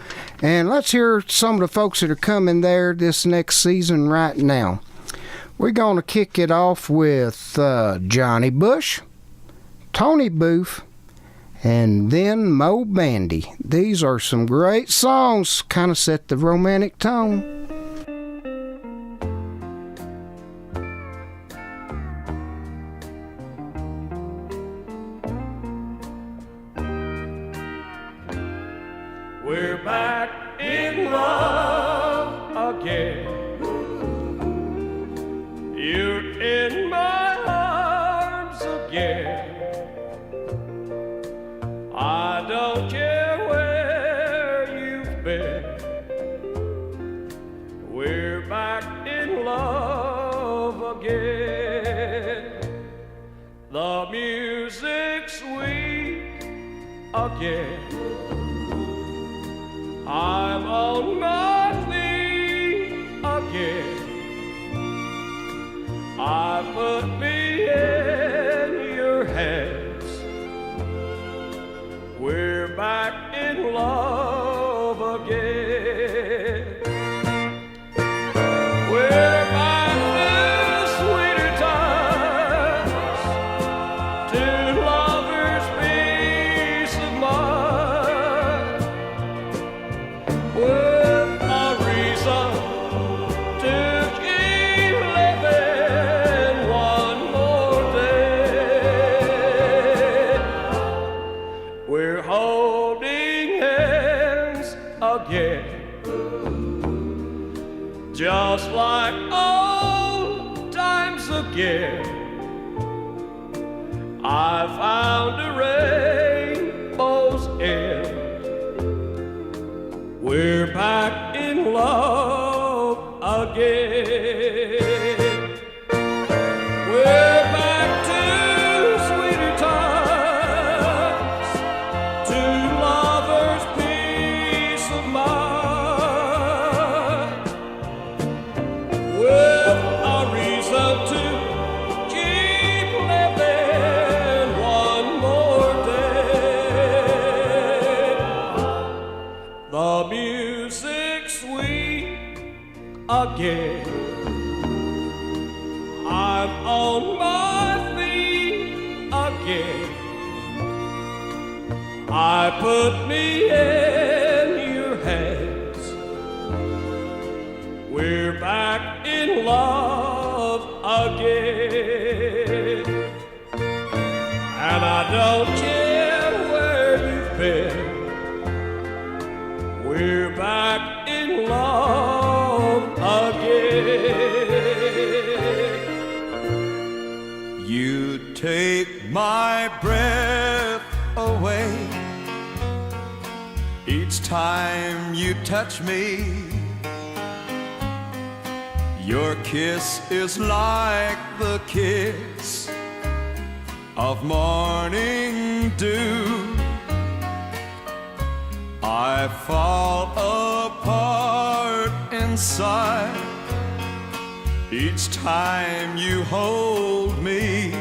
And let's hear some of the folks that are coming there this next season right now. We're going to kick it off with Johnny Bush, Tony Booth, and then Mo Bandy. These are some great songs, kind of set the romantic tone. We're back in love again. You're in my arms again. I don't care where you've been. We're back in love again. The music's sweet again. I'm on my feet again. I put me in your hands. We're back in love again. We're back to sweeter times, to lovers' peace of mind, with a reason to keep living one more day. We're holding hands again, just like old times again. I found a rainbow's again. I'm on my feet again. I put me in your hands. We're back in love again. And I don't care where you've been. We're back in love again. You take my breath away each time you touch me. Your kiss is like the kiss of morning dew. I fall apart inside each time you hold me.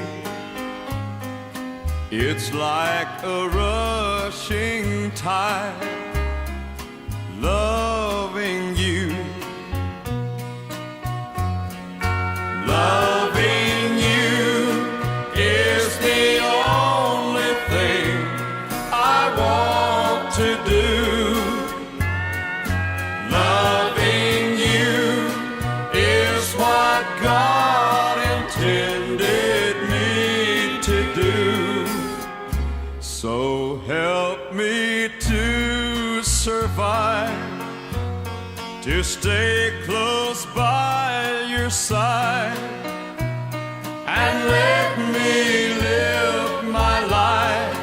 It's like a rushing tide, loving you. Loving you is the only thing I want to do. Loving you is what God intended me to do. So help me to survive, to stay close by your side, and let me live my life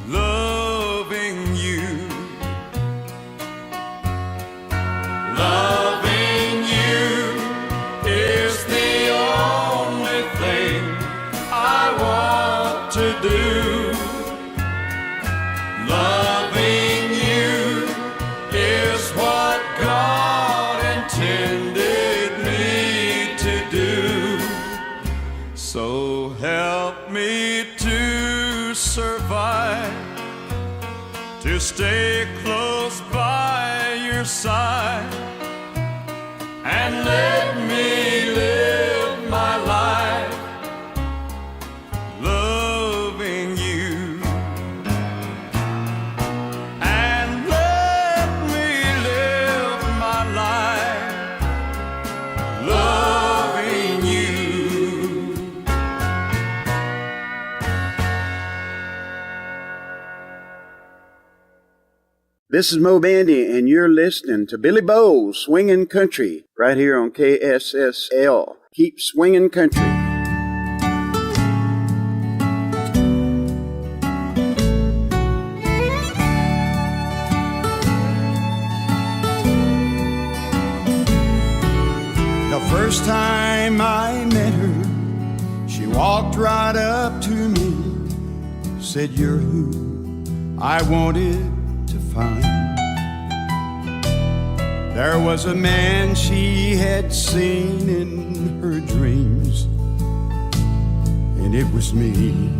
loving you. Loving you is the only thing I want to do. Loving you is what God intended me to do. So help me to survive, to stay close by your side, and let me live my life loving you. And let me live my life loving you. This is Mo Bandy, and you're listening to Billy Bowles Swingin' Country right here on KSSL. Keep swinging country. The first time I met her, she walked right up to me, said, "You're who I wanted to find." There was a man she had seen in her dreams, and it was me.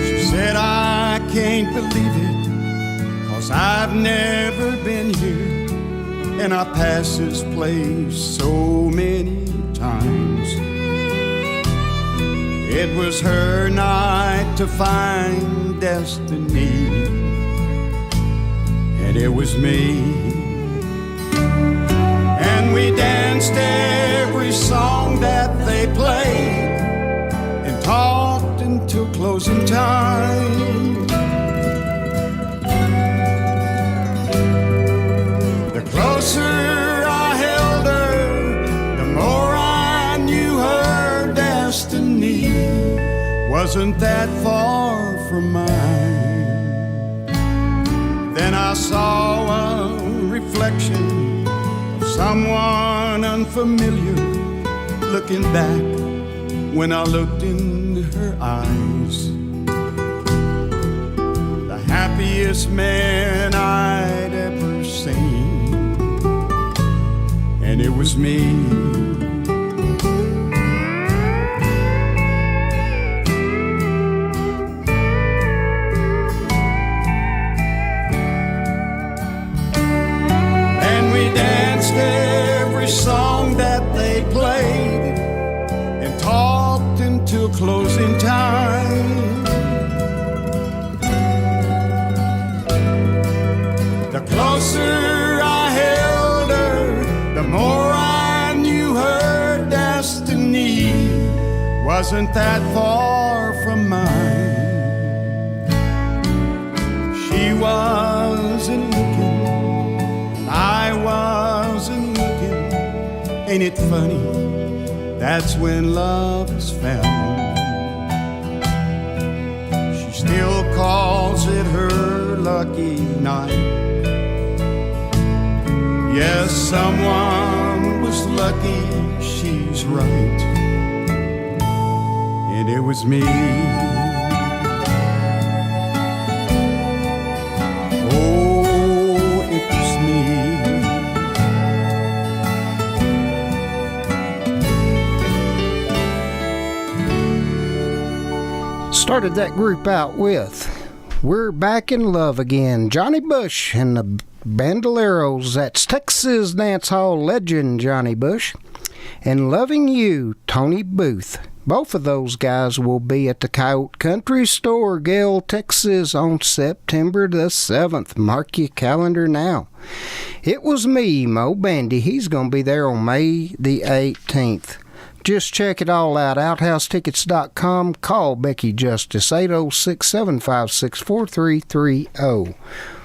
She said, "I can't believe it, 'cause I've never been here, and I pass this place so many times." It was her night to find destiny, and it was me. And we danced every song that they played, and talked until closing time. The closer I held her, the more I knew her destiny wasn't that far from mine. Then I saw a reflection of someone unfamiliar looking back when I looked in her eyes. The happiest man I'd ever seen, and it was me. more I knew her destiny wasn't that far from mine. She wasn't looking, and I wasn't looking. Ain't it funny? That's when love is found. She still calls it her lucky night. Yes, someone was lucky, she's right. And it was me. Oh, it was me. Started that group out with We're Back in Love Again, Johnny Bush and the Bandoleros. That's Texas dance hall legend Johnny Bush. And Loving You, Tony Booth. Both of those guys will be at the Coyote Country Store, Gale, Texas on September the 7th. Mark your calendar now. It Was Me, Mo Bandy. He's going to be there on May the 18th. Just check it all out, OuthouseTickets.com. Call Becky Justice, 806-756-4330.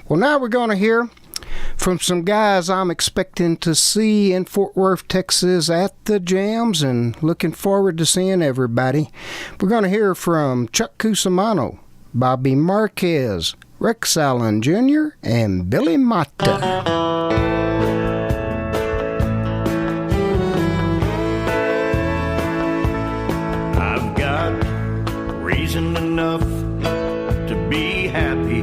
Well, now we're going to hear from some guys I'm expecting to see in Fort Worth, Texas at the jams, and looking forward to seeing everybody. We're going to hear from Chuck Cusimano, Bobby Marquez, Rex Allen Jr., and Billy Mata. Reason enough to be happy.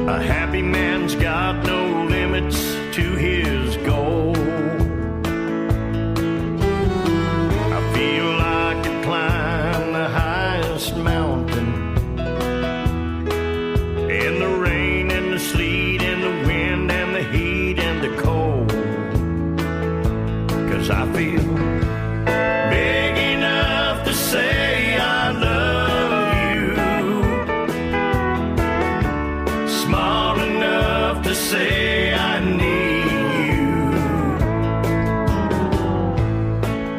A happy man's got no limits to his goal. I feel I could climb the highest mountain in the rain and the sleet and the wind and the heat and the cold. 'Cause I feel big enough to say I love you, small enough to say I need you,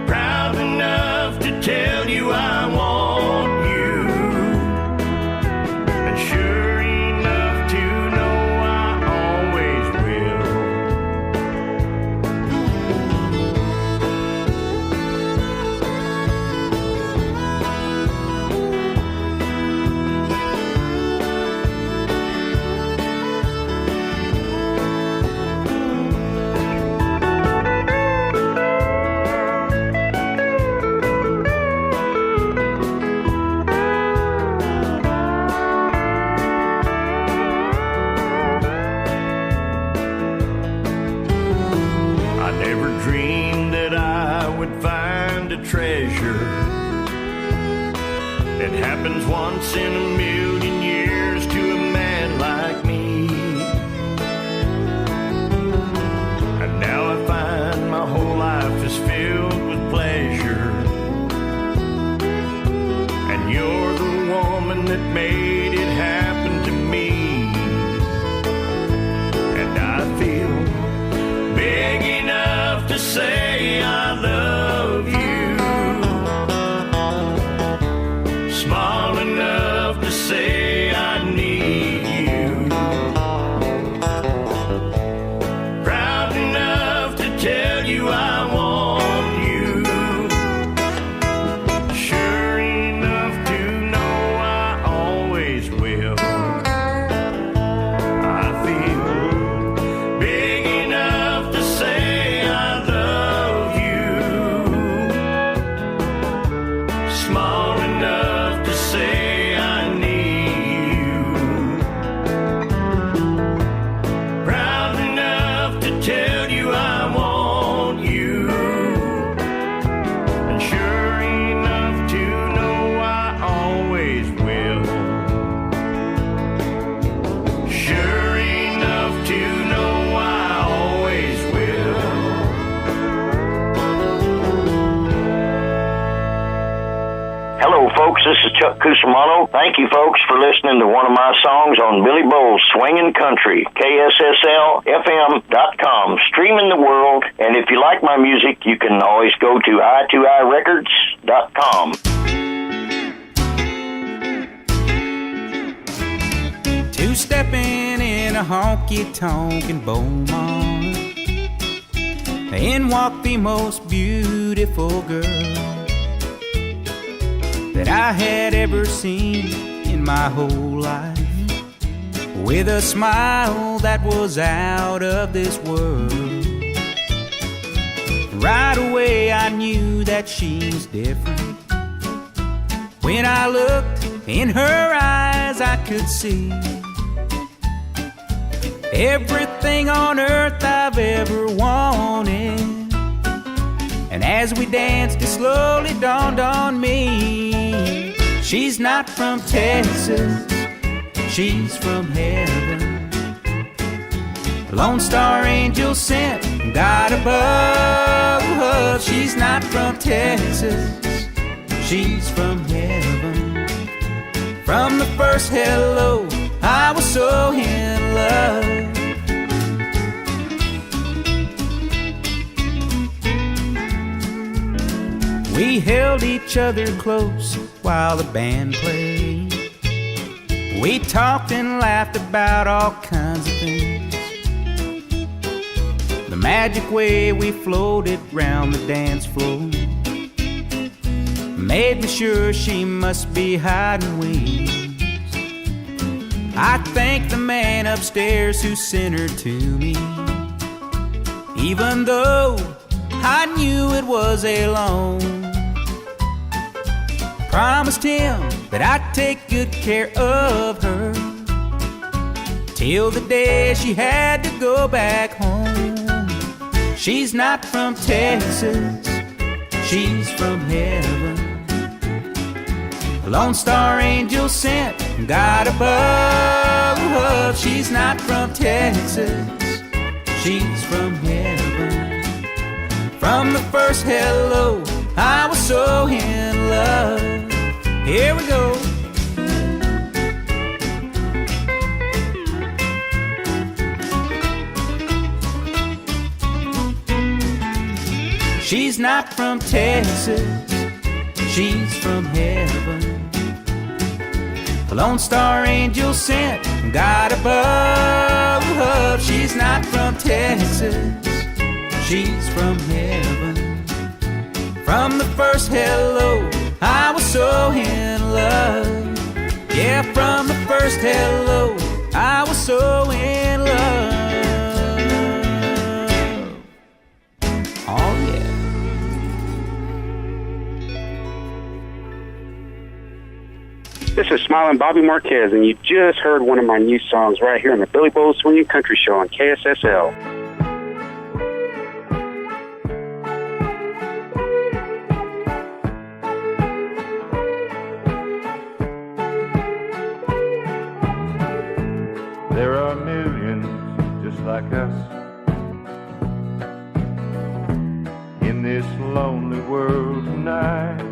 proud enough to tell you I want you, and sure enough to know I always will. I never dreamed that I would find a treasure. It happens once in a million years to a man like me. And now I find my whole life is filled with pleasure. And you're the woman that made it happen to me. And I feel big enough to say I love you, small enough to say this is Chuck Cusimano. Thank you, folks, for listening to one of my songs on Billy Bull's Swingin' Country, KSSLFM.com, streaming the world. And if you like my music, you can always go to i2irecords.com. Two-stepping in a honky-tonkin' Beaumont, in walked the most beautiful girl that I had ever seen in my whole life, with a smile that was out of this world. Right away I knew that she was different. When I looked in her eyes, I could see everything on earth I've ever wanted. And as we danced, it slowly dawned on me, she's not from Texas, she's from heaven. Lone Star Angel sent God above. She's not from Texas, she's from heaven. From the first hello, I was so in love. We held each other close while the band played. We talked and laughed about all kinds of things. The magic way we floated round the dance floor made me sure she must be hiding wings. I thank the man upstairs who sent her to me, even though I knew it was a loan. Promised him that I'd take good care of her till the day she had to go back home. She's not from Texas, she's from heaven. Lone Star Angel sent God above. She's not from Texas, she's from heaven. From the first hello, I was so in love. Here we go. She's not from Texas, she's from heaven. Lone Star Angel sent God above. She's not from Texas, she's from heaven. From the first hello, I was so in love. Yeah, from the first hello, I was so in love. Oh yeah. This is Smiling Bobby Marquez, and you just heard one of my new songs right here on the Billy Bull Swinging Country Show on KSSL. There are millions just like us in this lonely world tonight.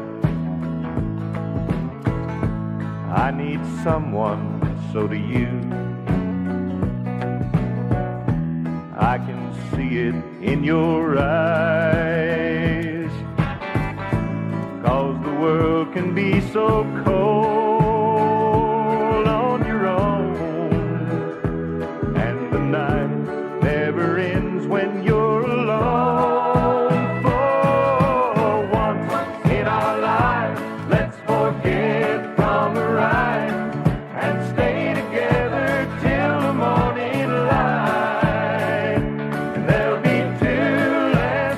I need someone, so do you. I can see it in your eyes, 'cause the world can be so cold on your own, and the night never ends when you're alone. For once in our lives, let's forget from the right and stay together till the morning light. And there'll be two less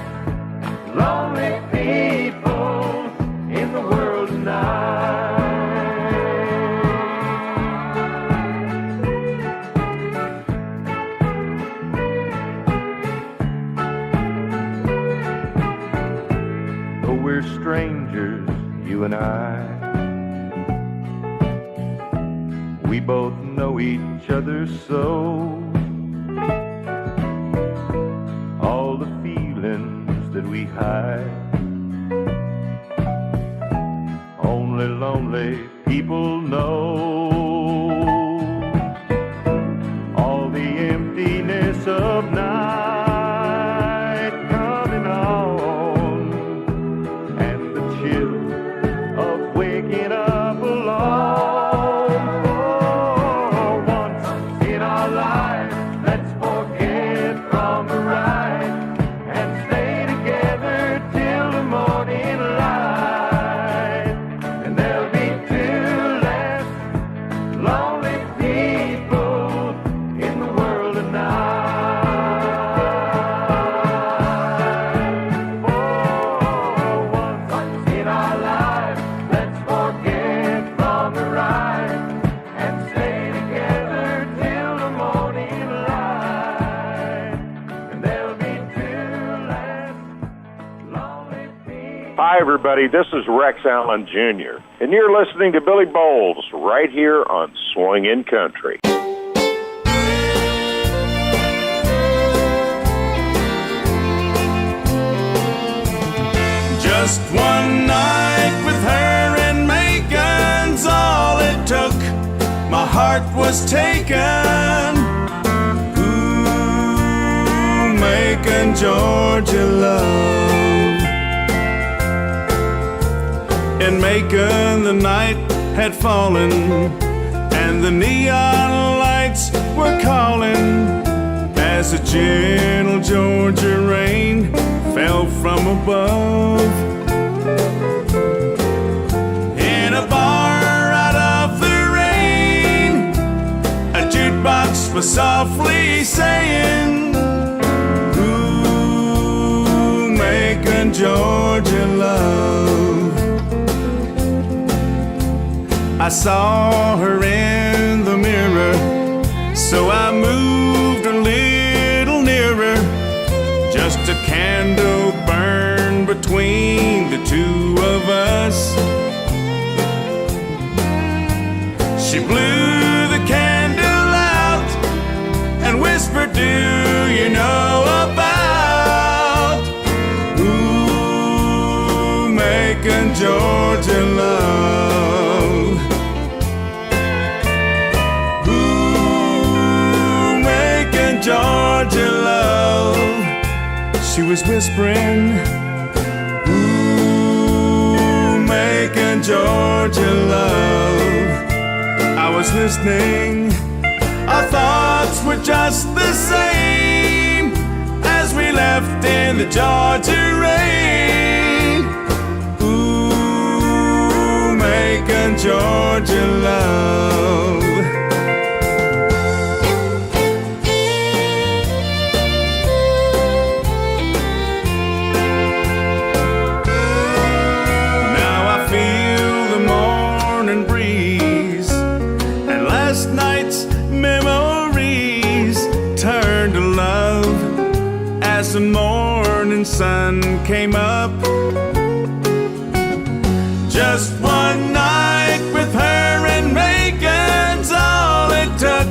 lonely people in the world tonight. Though we're strangers, you and I, we both know each other so. All the feelings that we hide, only lonely people know. All the emptiness of night coming on, and the chill of waking up alone. For once in our lives, let's forget from the right and stay together till the morning light. And there'll be two less lonely people in the world tonight. For once in our lives, let's forget from the right and stay together till the morning light. And there'll be two less lonely people. Hi, everybody. This is Rex Allen Jr., and you're listening to Billy Bowles right here on Swingin' Country. Just one night with her and Macon's all it took. My heart was taken. Ooh, Macon, Georgia love. In Macon the night had fallen, and the neon lights were calling as a gentle Georgia rain fell from above. In a bar out of the rain, a jukebox was softly saying, ooh, Macon, Georgia love. I saw her in the mirror, so I moved a little nearer. Just a candle burned between the two of us. She blew the candle out and whispered, do you know about ooh, Macon, Georgia love? Ooh, Macon, Georgia love. She was whispering, ooh, Macon, Georgia love. I was listening, our thoughts were just the same as we left in the Georgia rain. Ooh, Macon, Georgia love. As the morning sun came up, just one night with her and Macon's all it took.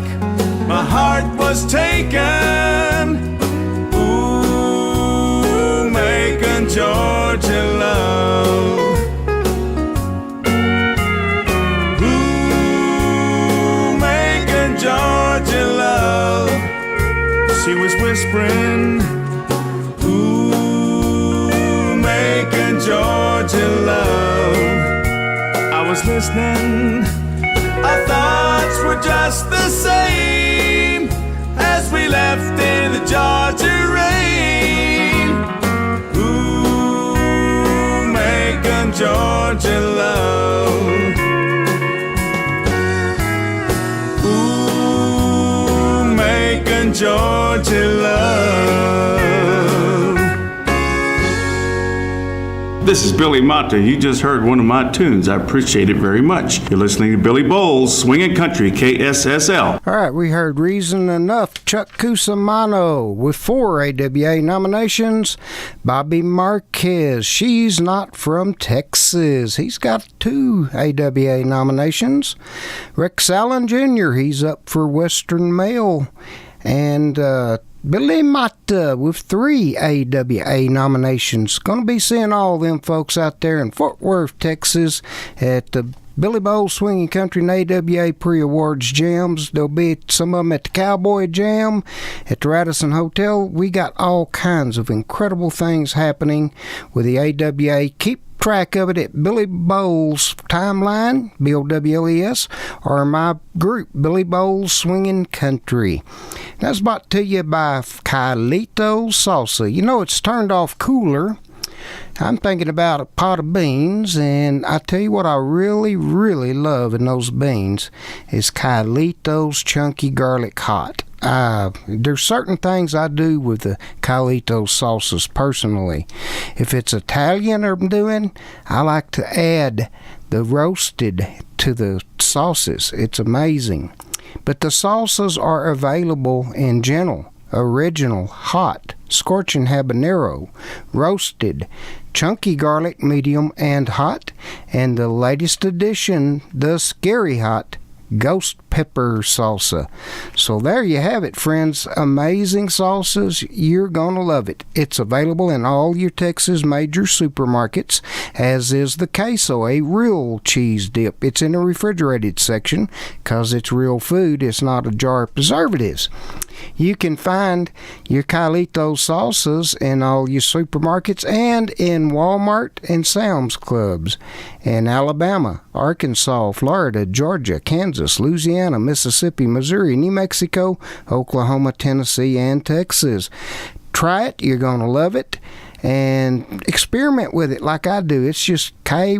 My heart was taken. Ooh, Macon, Georgia love. Ooh, Macon, Georgia love. She was whispering, Macon, Georgia love. I was listening, our thoughts were just the same as we left in the Georgia rain. Ooh, Macon, Georgia love. Ooh, Macon, Georgia love. This is Billy Mata. You just heard one of my tunes. I appreciate it very much. You're listening to Billy Bowles, Swingin' Country, KSSL. All right, we heard Reason Enough, Chuck Cusimano with 4 AWA nominations. Bobby Marquez, She's Not From Texas. He's got 2 AWA nominations. Rex Allen Jr., he's up for Western Mail. And Billy Mata with 3 AWA nominations. Going to be seeing all them folks out there in Fort Worth, Texas at the Billy Bowles Swinging Country and AWA pre-awards jams. There'll be some of them at the Cowboy Jam, at the Radisson Hotel. We got all kinds of incredible things happening with the AWA. Keep track of it at Billy Bowles Timeline, BOWLES, or my group, Billy Bowles Swinging Country. That's brought to you by Kylito Salsa. You know, it's turned off cooler. I'm thinking about a pot of beans, and I tell you what I really, really love in those beans is Kylito's Chunky Garlic Hot. There's certain things I do with the Kylito sauces personally. If it's Italian I'm doing, I like to add the roasted to the sauces. It's amazing. But the sauces are available in general, original, hot, scorching habanero, roasted, chunky garlic, medium and hot, and the latest addition, the scary hot ghost pepper salsa. So there you have it, friends. Amazing sauces. You're gonna love it. It's available in all your Texas major supermarkets, as is the queso, a real cheese dip. It's in the refrigerated section because it's real food. It's not a jar of preservatives. You can find your Kylito sauces in all your supermarkets and in Walmart and Sam's Clubs in Alabama, Arkansas, Florida, Georgia, Kansas, Louisiana, Mississippi, Missouri, New Mexico, Oklahoma, Tennessee, and Texas. Try it. You're going to love it. And experiment with it like I do. It's just Kylitos,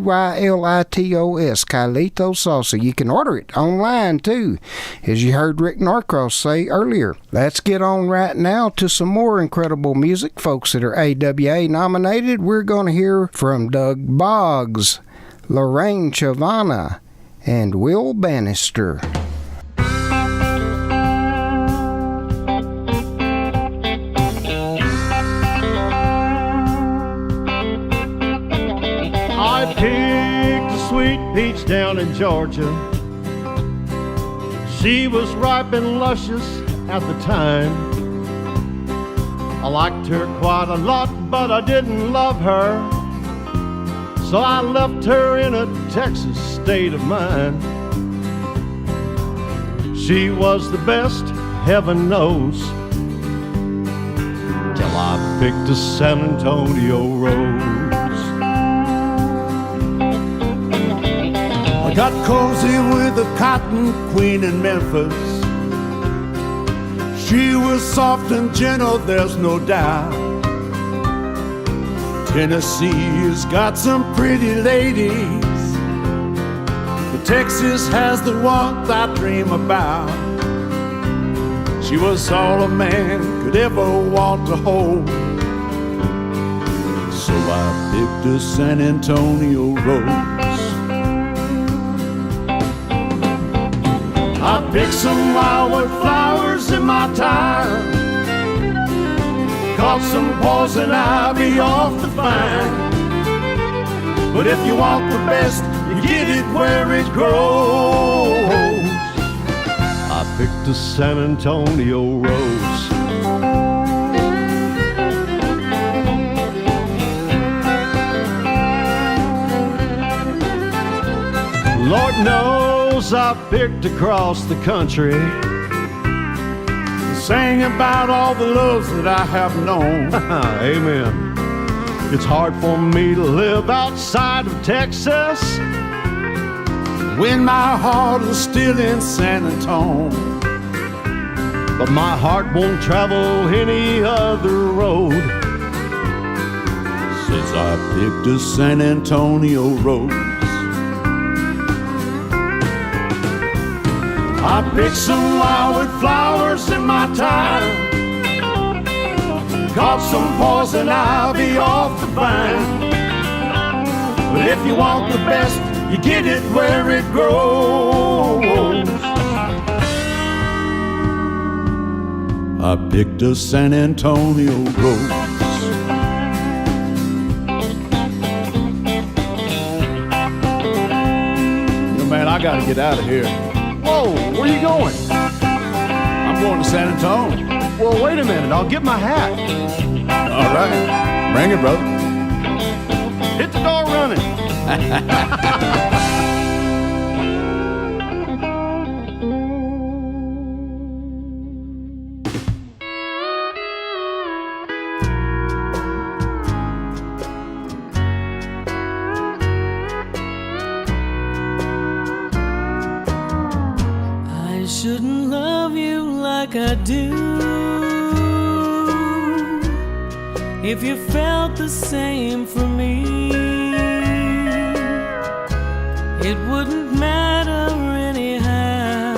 Kylito Salsa. You can order it online too, as you heard Rick Norcross say earlier. Let's get on right now to some more incredible music. Folks that are AWA nominated, we're going to hear from Doug Boggs, Lorraine Chavana, and Will Bannister. I picked a sweet peach down in Georgia. She was ripe and luscious at the time. I liked her quite a lot, but I didn't love her. So I left her in a Texas state of mind. She was the best, heaven knows, till I picked a San Antonio rose. I got cozy with a cotton queen in Memphis. She was soft and gentle, there's no doubt. Tennessee's got some pretty ladies, but Texas has the warmth I dream about. She was all a man could ever want to hold, so I picked a San Antonio rose. I picked some wildwood flowers in my time, caught some poison ivy off the vine. But if you want the best, you get it where it grows. I picked a San Antonio rose. Lord knows I picked across the country, sang about all the loves that I have known. Amen. It's hard for me to live outside of Texas when my heart is still in San Antonio. But my heart won't travel any other road since I picked a San Antonio rose. I picked some wildwood flowers in my time, caught some poison ivy off the vine. But if you want the best, you get it where it grows. I picked a San Antonio rose. You know, man, I gotta get out of here. Whoa, where are you going? I'm going to San Antonio. Well, wait a minute, I'll get my hat. All right, bring it, brother. Hit the door running. like I do. If you felt the same for me, it wouldn't matter anyhow.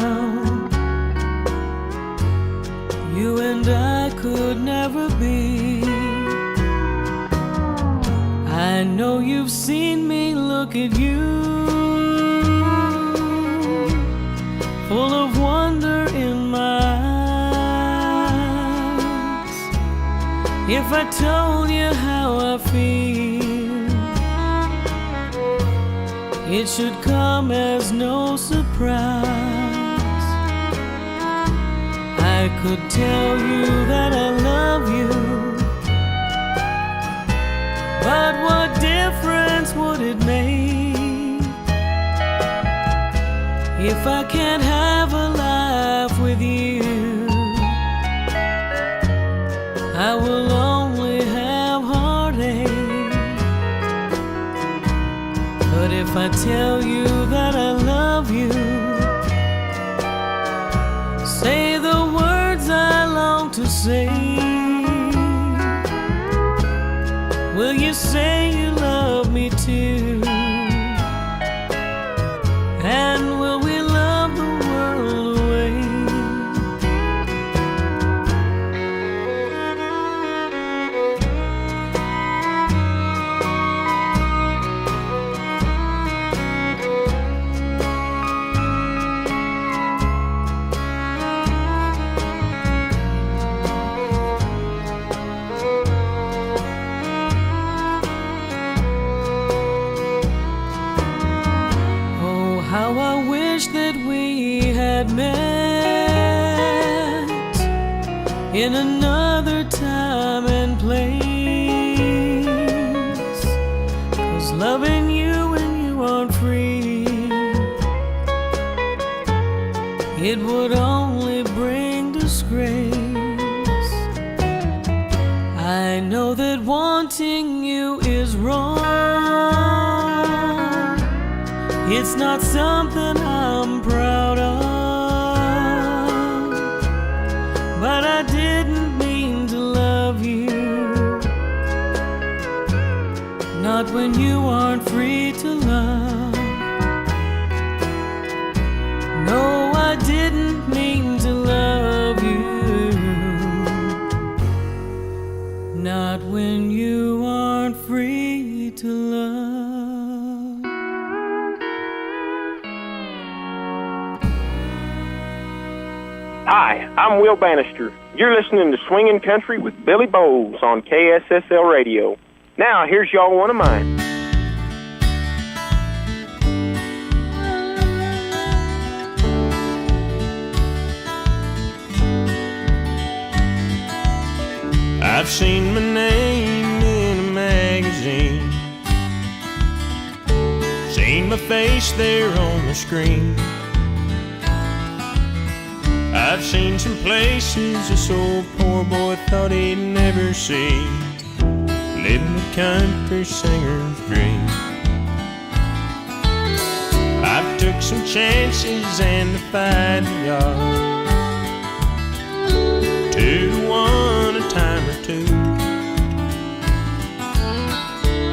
You and I could never be. I know you've seen me look at you, full of wonder in my eyes. If I told you how I feel, it should come as no surprise. I could tell you that I love you, but what difference would it make if I can't have a life with you? I will only have heartache. But if I tell you that I love you, say the words I long to say. Will you say you love me too? And will we love the world away? How I wish that we had met in another time and place. 'Cause loving you when you aren't free, it would only bring disgrace. I know that wanting you is wrong. It's not something I'm proud of, but I didn't mean to love you. Not when you aren't free to love. No, I didn't mean to love you. Not when you aren't free to love. Hi, I'm Will Bannister. You're listening to Swingin' Country with Billy Bowles on KSSL Radio. Now, here's y'all one of mine. I've seen my name in a magazine, seen my face there on the screen. I've seen some places this old poor boy thought he'd never see, living a country singer's dream. I've took some chances and defied the odds, 2 to 1 a time or two.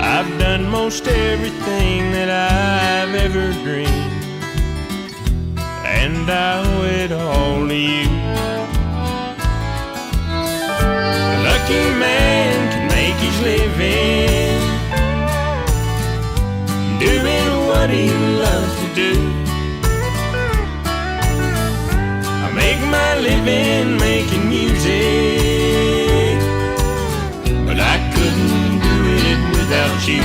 I've done most everything that I've ever dreamed, and I owe it all to you. A lucky man can make his living doing what he loves to do. I make my living making music, but I couldn't do it without you.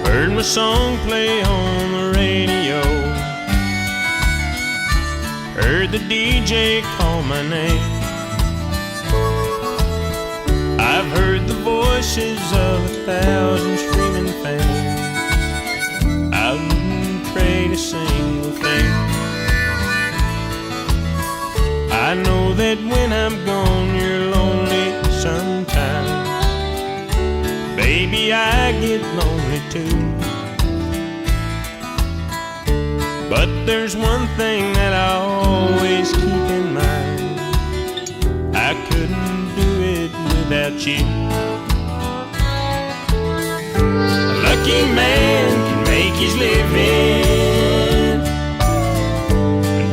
Heard my song play on the radio, heard the DJ call my name. I've heard the voices of 1,000 screaming fans. I wouldn't trade a single thing. I know that when I'm gone, your maybe I get lonely too. But there's one thing that I always keep in mind: I couldn't do it without you. A lucky man can make his living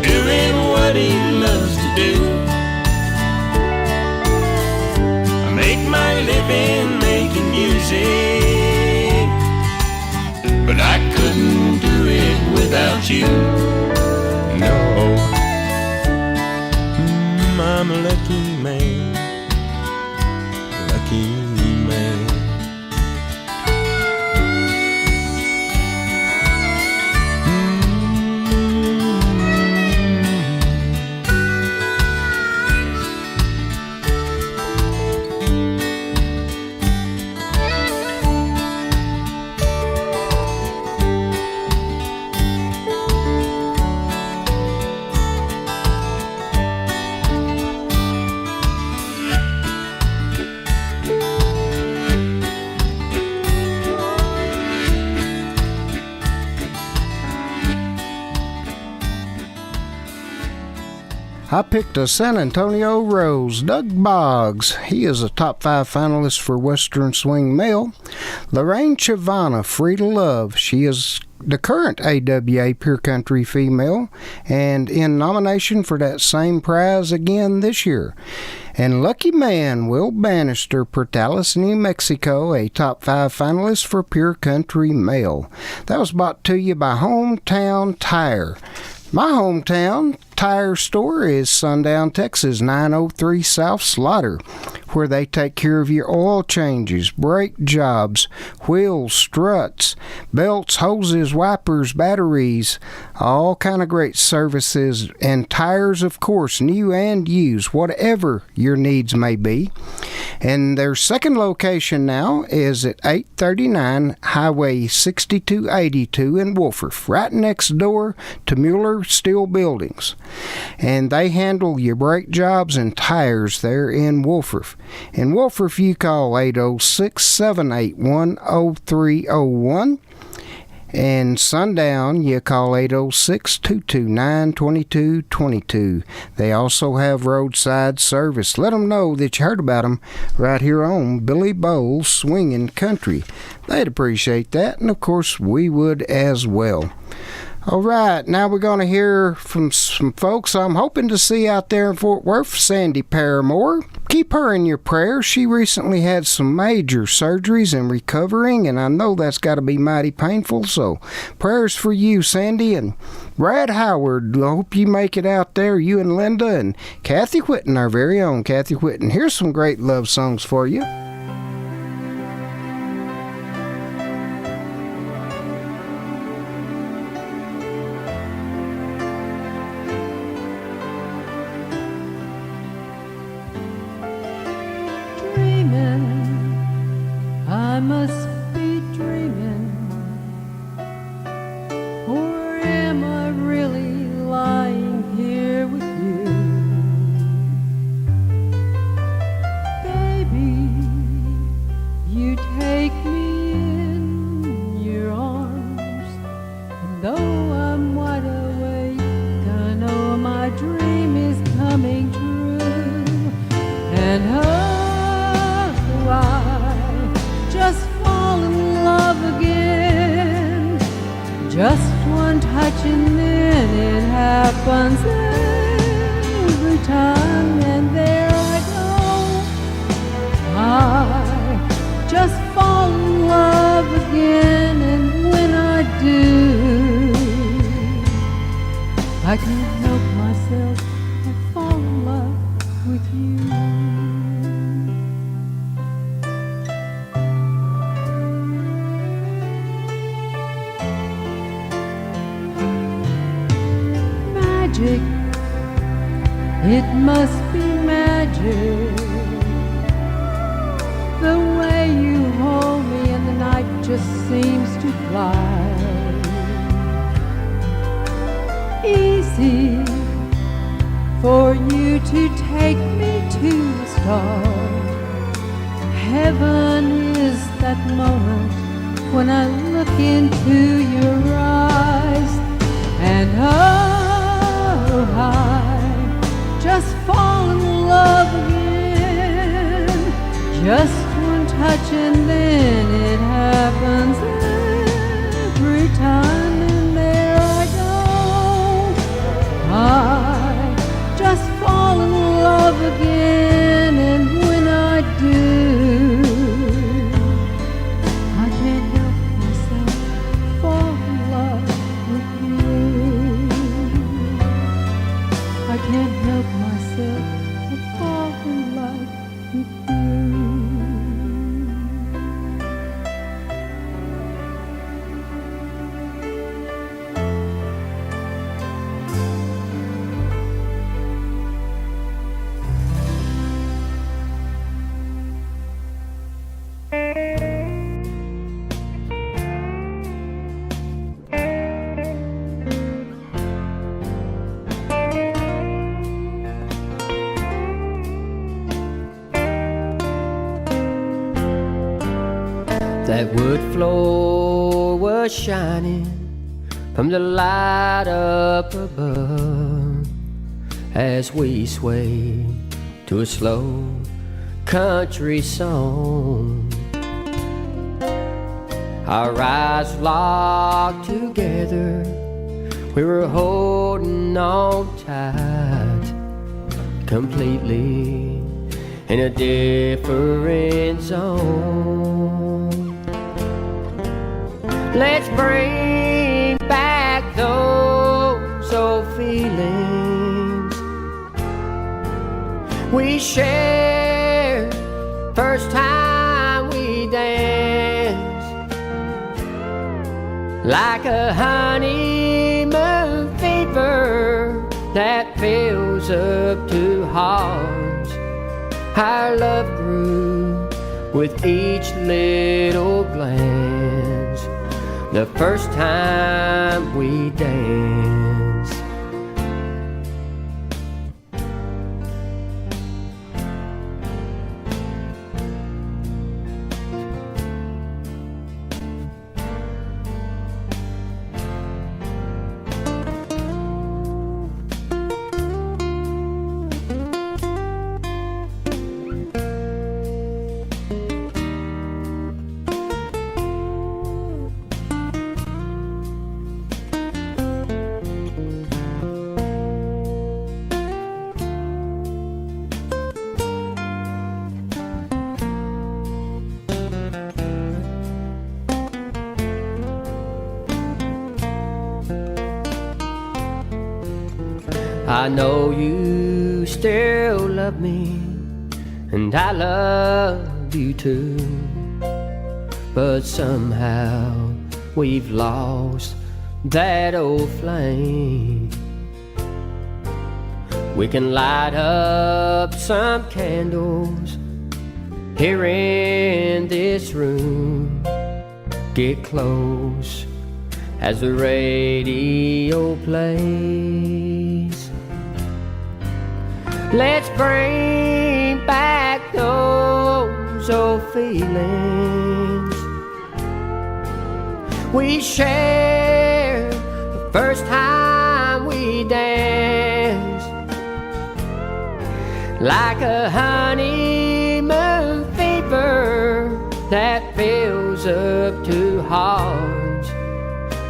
doing what he loves to do. I make my living making music, but I couldn't do it without you. No, I'm a lucky man, lucky man. I picked a San Antonio Rose, Doug Boggs. He is a top 5 finalist for Western Swing Male. Lorraine Chavana, Free to Love. She is the current AWA Pure Country female and in nomination for that same prize again this year. And Lucky Man, Will Bannister, Portales, New Mexico, a top 5 finalist for Pure Country Male. That was brought to you by Hometown Tire. My hometown tire store is Sundown, Texas, 903 South Slaughter, where they take care of your oil changes, brake jobs, wheels, struts, belts, hoses, wipers, batteries, all kind of great services, and tires, of course, new and used, whatever your needs may be. And their second location now is at 839 Highway 6282 in Wolford, right next door to Mueller Steel Buildings. And they handle your brake jobs and tires there in Wolford. In Wolford, you call 806-781-0301. And Sundown, you call 806-229-2222. They also have roadside service. Let them know that you heard about them right here on Billy Bowles Swinging Country. They'd appreciate that, and of course we would as well. All right, now we're going to hear from some folks I'm hoping to see out there in Fort Worth. Sandy Paramore. Keep her in your prayers. She recently had some major surgeries and recovering, and I know that's got to be mighty painful, so prayers for you, Sandy. And Brad Howard, I hope you make it out there, you and Linda and Kathy Whitten, our very own Kathy Whitten. Here's some great love songs for you. I must be dreaming, or am I really lying here with you? Baby, you take me in your arms, and though I'm wide awake, I know my dream is coming true. And just fall in love again. Just one touch and then it happens every time. And there I go. I just fall in love again. And when I do, I can't help myself. I fall in love with you. It must be magic, the way you hold me and the night just seems to fly. Easy for you to take me to the stars. Heaven is that moment when I look into your eyes, and oh, I just fall in love again. Just one touch and then it happens every time, and there I go. I just fall in love again, and when I do, I can't help myself fall in love with you. I can't help myself but fall in love with you. That wood floor was shining from the light up above as we swayed to a slow country song. Our eyes locked together, we were holding on tight, completely in a different zone. Let's bring back those old feelings we shared first time we danced, like a honeymoon fever that fills up two hearts. Our love grew with each little glance, the first time we danced. I know you still love me, and I love you too, but somehow we've lost that old flame. We can light up some candles here in this room, get close as the radio plays. Let's bring back those old feelings we shared the first time we danced, like a honeymoon fever that fills up two hearts.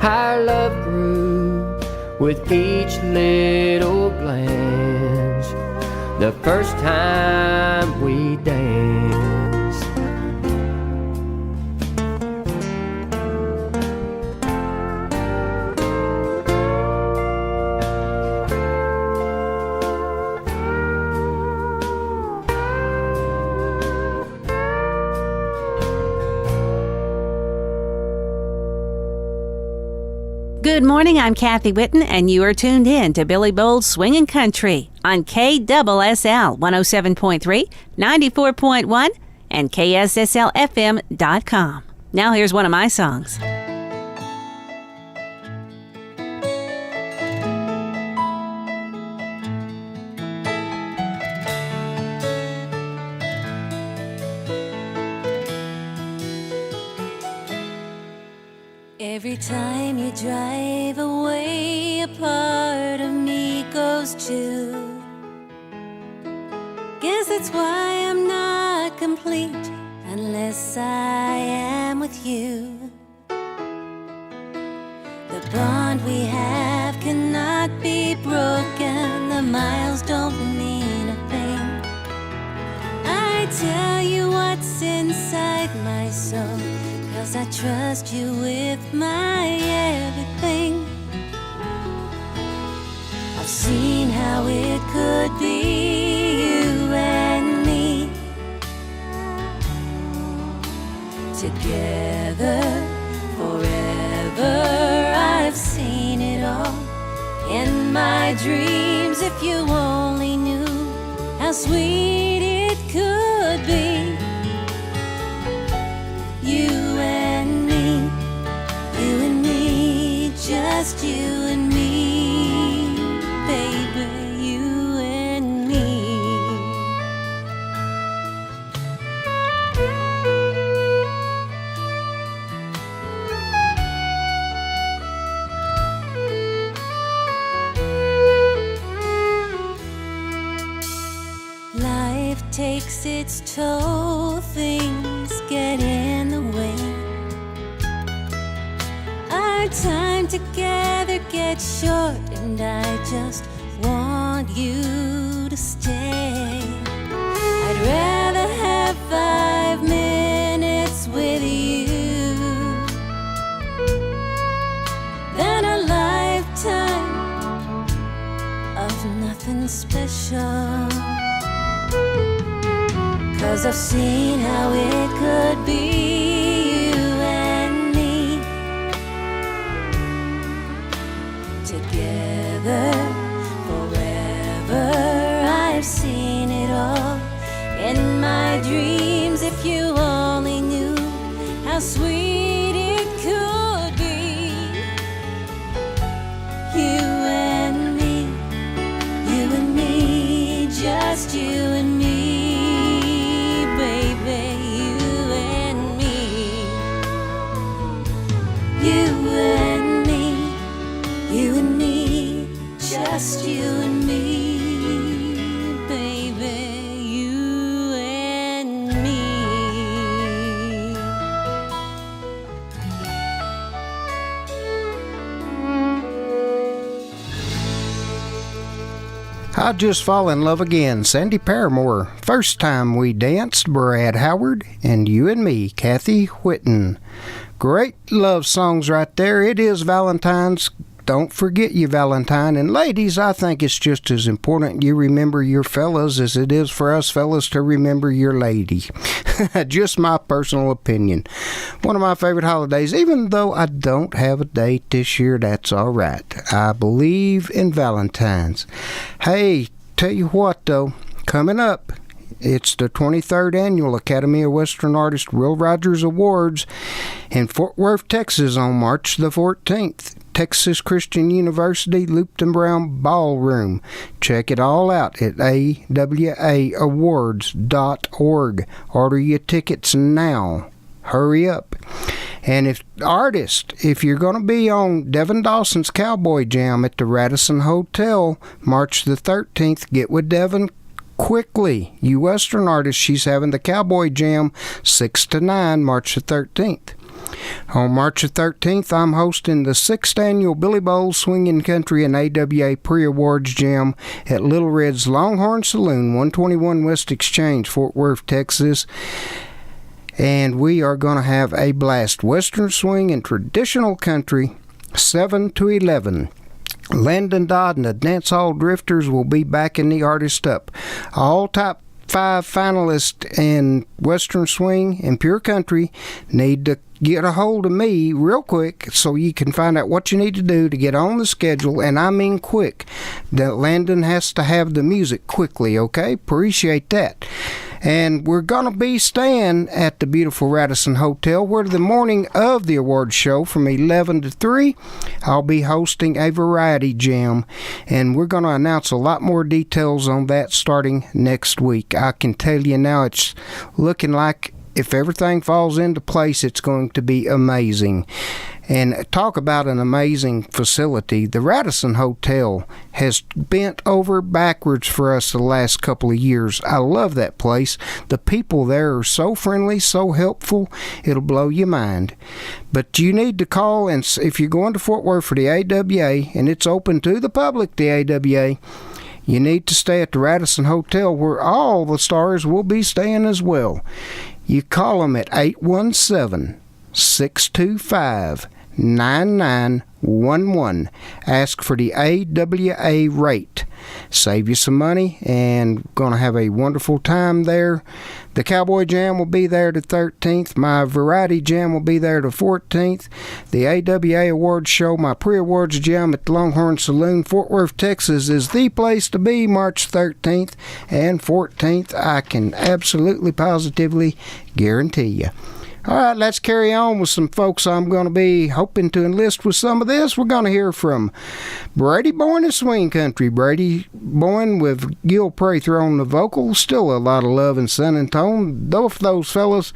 Our love grew with each little glance, the first time we danced. Good morning, I'm Kathy Whitten, and you are tuned in to Billy Bowles Swingin' Country on KSSL 107.3, 94.1, and KSSLFM.com. Now here's one of my songs. Every time you drive away, a part of me goes too. Guess that's why I'm not complete unless I am with you. The bond we have cannot be broken. The miles don't mean a thing. I tell you what's inside my soul, 'cause I trust you with my everything. I've seen how it could be, you and me, together forever. I've seen it all in my dreams. If you only knew how sweet it could be. You and me, just you and me, baby, you and me. Life takes its toll, things get in the way. Our time together gets short, and I just want you to stay. I'd rather have 5 minutes with you than a lifetime of nothing special. 'Cause I've seen how it could be, you and me, together forever. I've seen it all in my dreams. If you only knew how sweet it could be. You and me, just you and me, baby, you and me. You and me, just you and me, baby, you and me. I Just Fall in Love Again, Sandy Paramore. First Time We Danced, Brad Howard, and You and Me, Kathy Whitten. Great love songs right there. It is Valentine's. Don't forget your Valentine. And ladies, I think it's just as important you remember your fellas as it is for us fellas to remember your lady. Just my personal opinion. One of my favorite holidays, even though I don't have a date this year, that's all right. I believe in Valentine's. Hey, tell you what though, coming up, it's the 23rd Annual Academy of Western Artists Will Rogers Awards in Fort Worth, Texas on March the 14th. Texas Christian University Lupton Brown Ballroom. Check it all out at awaawards.org. Order your tickets now. Hurry up. And if you're going to be on Devin Dawson's Cowboy Jam at the Radisson Hotel March the 13th, get with Devin quickly. You Western artists, she's having the Cowboy Jam 6 to 9 March the 13th. On March the 13th, I'm hosting the 6th Annual Billy Bowles Swinging Country and AWA Pre-Awards Jam at Little Red's Longhorn Saloon, 121 West Exchange, Fort Worth, Texas. And we are going to have a blast. Western swing and traditional country, 7 to 11. Landon Dodd and the Dance Hall Drifters will be backing the artist up. All top 5 finalists in Western swing and pure country need to get a hold of me real quick so you can find out what you need to do to get on the schedule, and I mean quick. That Landon has to have the music quickly, okay? Appreciate that. And we're going to be staying at the beautiful Radisson Hotel, where the morning of the awards show from 11 to 3, I'll be hosting a variety jam. And we're going to announce a lot more details on that starting next week. I can tell you now it's looking like if everything falls into place, it's going to be amazing. And talk about an amazing facility. The Radisson Hotel has bent over backwards for us the last couple of years. I love that place. The people there are so friendly, so helpful, it'll blow your mind. But you need to call, and if you're going to Fort Worth for the AWA, and it's open to the public, the AWA, you need to stay at the Radisson Hotel, where all the stars will be staying as well. You call them at 817-625-9911. Ask for the AWA rate. Save you some money, and going to have a wonderful time there. The Cowboy Jam will be there the 13th. My Variety Jam will be there the 14th. The AWA Awards Show, my pre-awards jam at the Longhorn Saloon, Fort Worth, Texas, is the place to be March 13th and 14th. I can absolutely, positively guarantee you. All right, let's carry on with some folks I'm going to be hoping to enlist with some of this. We're going to hear from Brady Boyne in Swing Country. Brady Boyne with Gil Prather on the vocals. Still a lot of love in San Antonio. Both of those fellas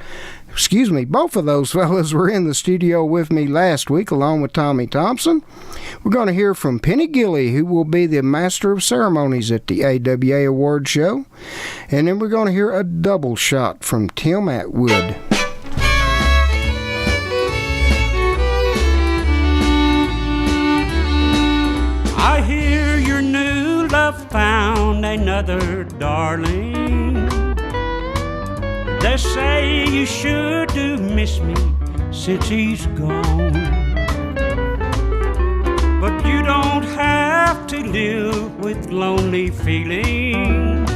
were in the studio with me last week along with Tommy Thompson. We're going to hear from Penny Gilley, who will be the Master of Ceremonies at the AWA Award Show. And then we're going to hear a double shot from Tim Atwood. I hear your new love found another darling. They say you sure do miss me since he's gone. But you don't have to live with lonely feelings,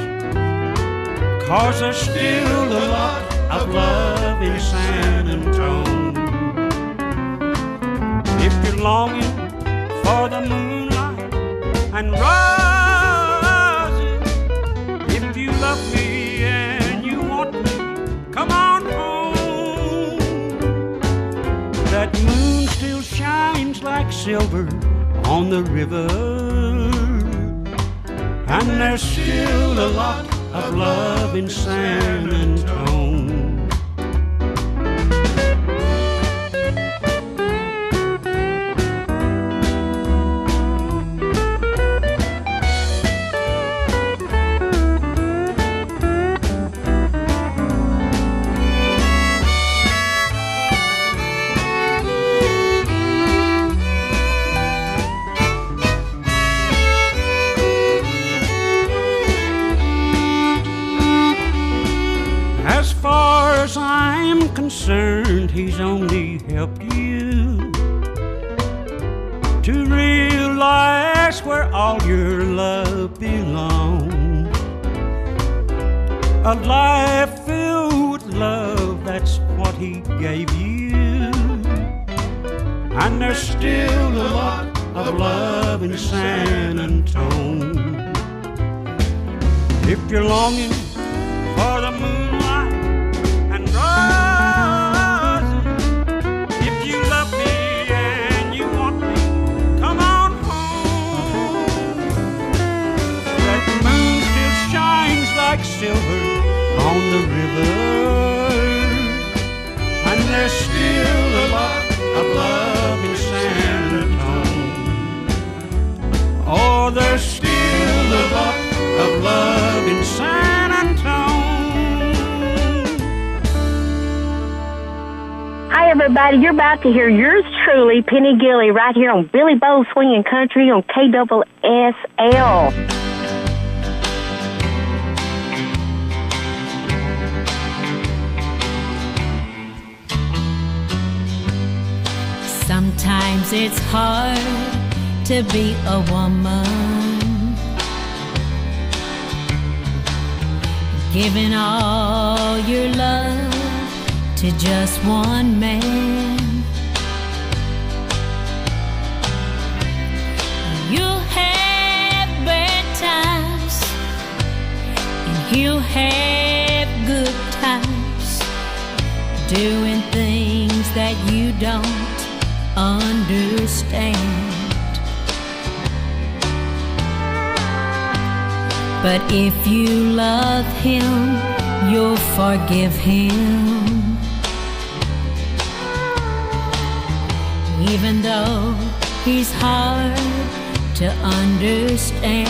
'cause there's still a lot of love in San Antonio. If you're longing for the moonlight and roses, if you love me and you want me, come on home. That moon still shines like silver on the river, and there's still a lot of love in San Antonio. I'm concerned, he's only helped you to realize where all your love belongs. A life filled with love, that's what he gave you. And there's still a lot of love in San Antonio. If you're longing for the moonlight and roses, if you love me and you want me, come on home. That moon still shines like silver on the river, and there's still a lot of love in San Antonio. Oh, there's still a lot of love in San Antonio. Hi, everybody. You're about to hear yours truly, Penny Gilley, right here on Billy Bo's Swinging Country on KSSL. Sometimes it's hard to be a woman, giving all your love to just one man. You'll have bad times and he'll have good times, doing things that you don't understand. But if you love him, you'll forgive him. know he's hard to understand.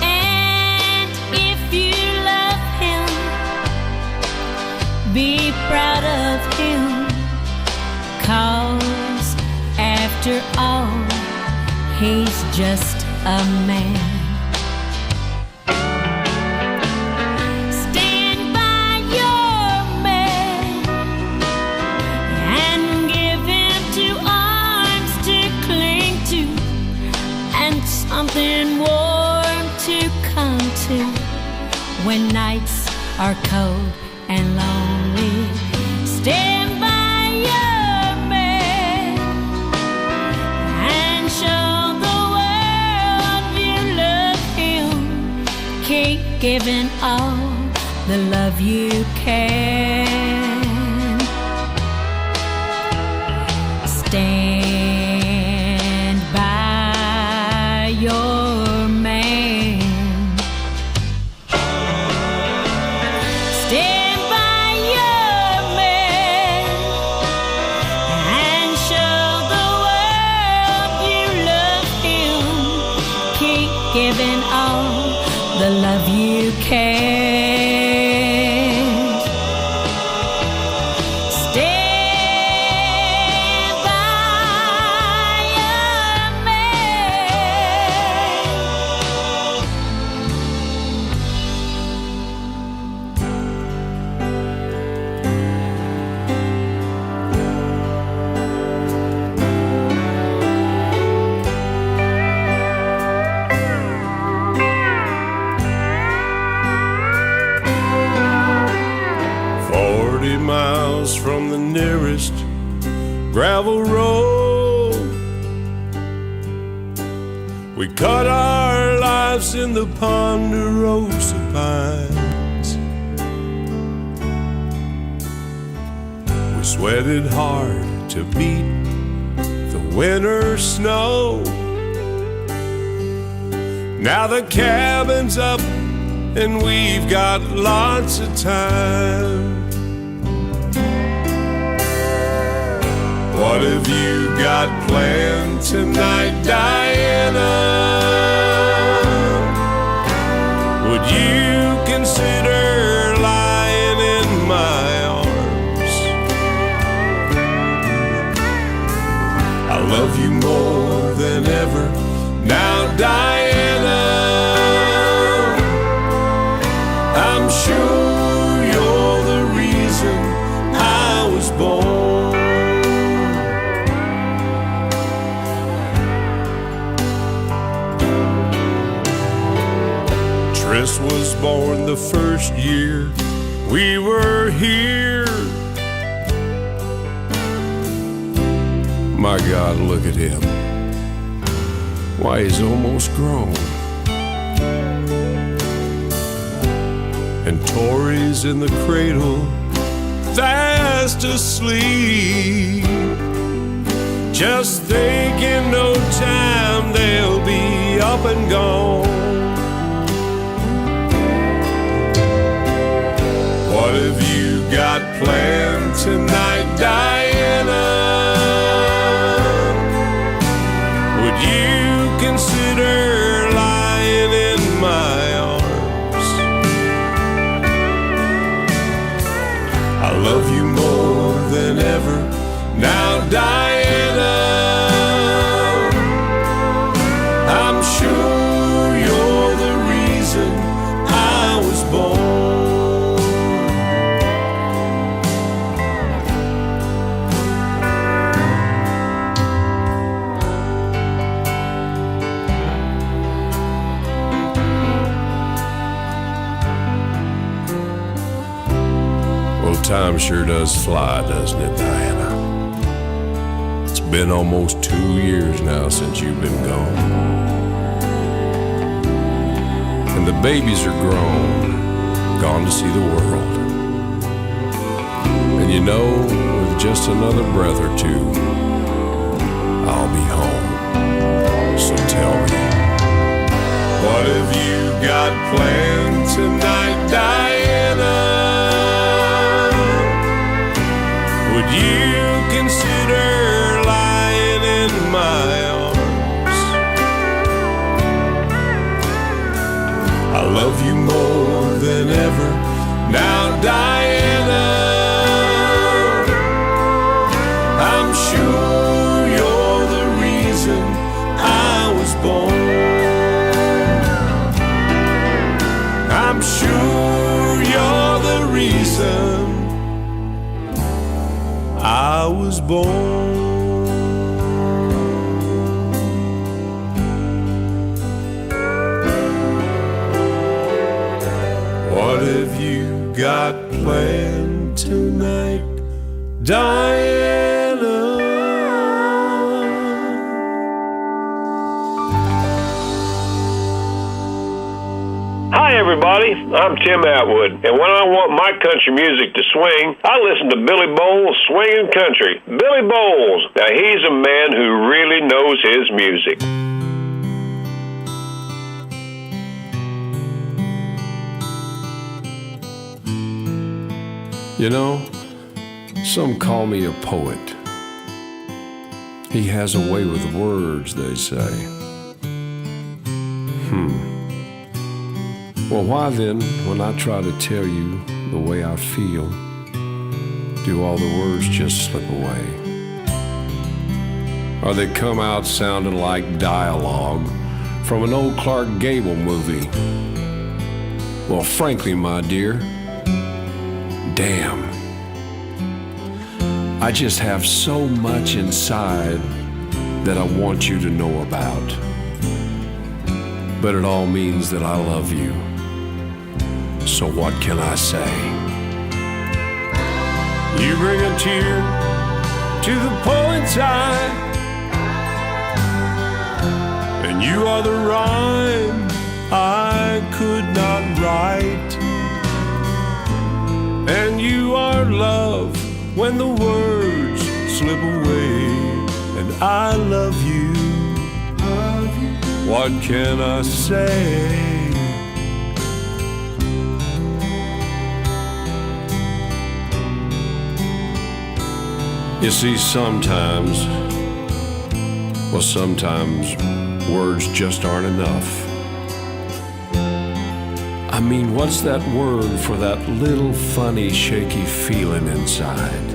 And if you love him, be proud of him, 'cause after all, he's just a man. Stand by your man and give him two arms to cling to and something warm to come to when nights are cold and lonely. Stand by your man and show the world you love him. Keep giving all the love you can. Stand by your man. Stand by your man and show the world you love him. Keep giving all the love you can. Stand by your man. 40 miles from the nearest gravel road, we cut our lives in the ponderosa pines. We sweated hard to beat the winter snow. Now the cabin's up and we've got lots of time. What have you got planned tonight, Diana? Would you consider lying in my arms? I love you more than ever now, Diana. I'm sure you're the reason I was born. Tris was born the first year we were here. My God, look at him. Why, he's almost grown. And Tori's in the cradle, fast asleep. Just think in no time they'll be up and gone. What have you got planned tonight, Diana? Would you consider lying in my arms? I love you more than ever now, Diana. I'm sure you're the reason I was born. Time sure does fly, doesn't it, Diana? It's been almost 2 years now since you've been gone. And the babies are grown, gone to see the world. And you know, with just another breath or two, I'll be home. So tell me, what have you got planned tonight, Diana? than ever. Now, Diana, I'm sure you're the reason I was born. I'm sure you're the reason I was born. What have you got planned tonight, Diana? Hi everybody, I'm Tim Atwood, and when I want my country music to swing, I listen to Billy Bowles Swingin' Country. Billy Bowles, now he's a man who really knows his music. You know, some call me a poet. He has a way with words, they say. Well, why then, when I try to tell you the way I feel, do all the words just slip away? Or they come out sounding like dialogue from an old Clark Gable movie? Well, frankly, my dear, damn. I just have so much inside that I want you to know about. But it all means that I love you. So what can I say? You bring a tear to the poet's eye, and you are the rhyme I could not write. And you are love when the words slip away, and I love you. What can I say? You see, sometimes words just aren't enough. I mean, what's that word for that little funny, shaky feeling inside?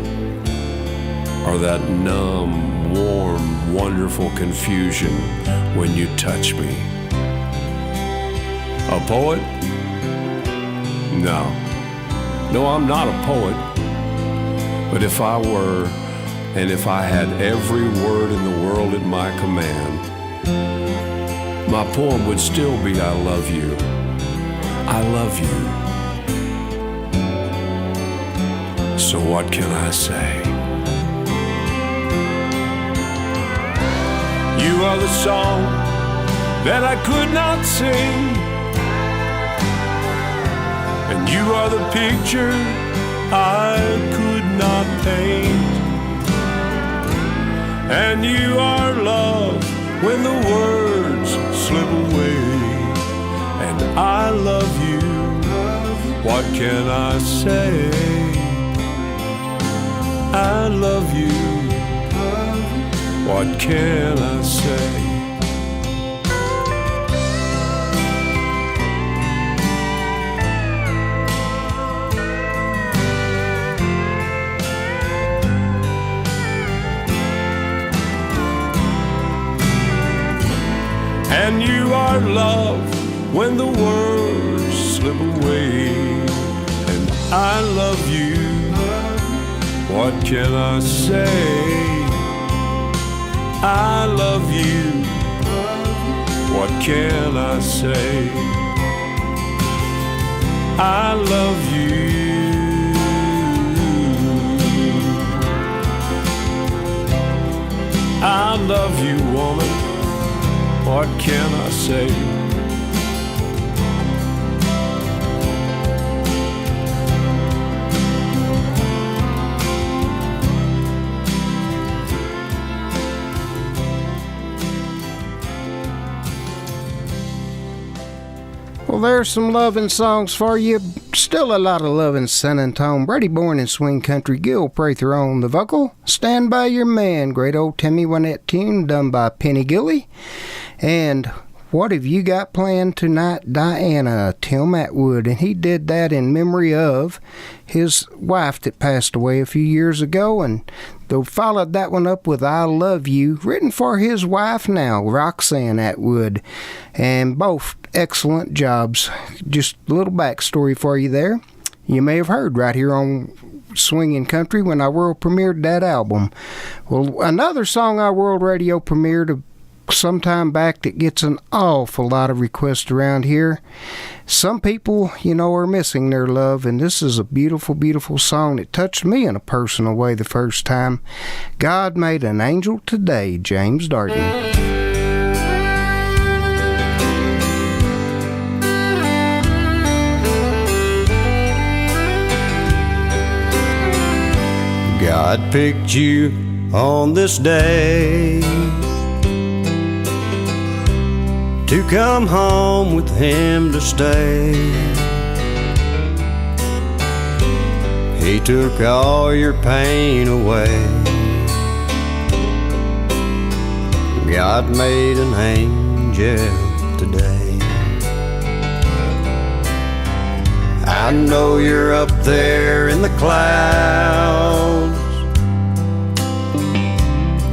Or that numb, warm, wonderful confusion when you touch me? A poet? No, I'm not a poet. But if I were, and if I had every word in the world at my command, my poem would still be I love you. I love you. So what can I say? You are the song that I could not sing, and you are the picture I could not paint. And you are love when the words slip away, and I love you. What can I say? I love you. What can I say? And you are love when the words slip away, and I love you. What can I say? I love you. What can I say? I love you. I love you, woman. What can I say? Well, there's some loving songs for you. Still a lot of love in San Antonio. Brady Bourne in Swing Country. Gil Prather on the vocal. Stand By Your Man. Great old Timmy Wynette tune done by Penny Gilly. And What Have You Got Planned Tonight, Diana, Tim Atwood, and he did that in memory of his wife that passed away a few years ago, and they followed that one up with I Love You, written for his wife now, Roxanne Atwood, and both excellent jobs. Just a little backstory for you there. You may have heard right here on Swingin' Country when our world premiered that album. Well, another song our world radio premiered some time back that gets an awful lot of requests around here. Some people, are missing their love, and this is a beautiful, beautiful song that touched me in a personal way the first time. God Made an Angel Today, James Darden. God picked you on this day to come home with Him to stay. He took all your pain away. God made an angel today. I know you're up there in the clouds,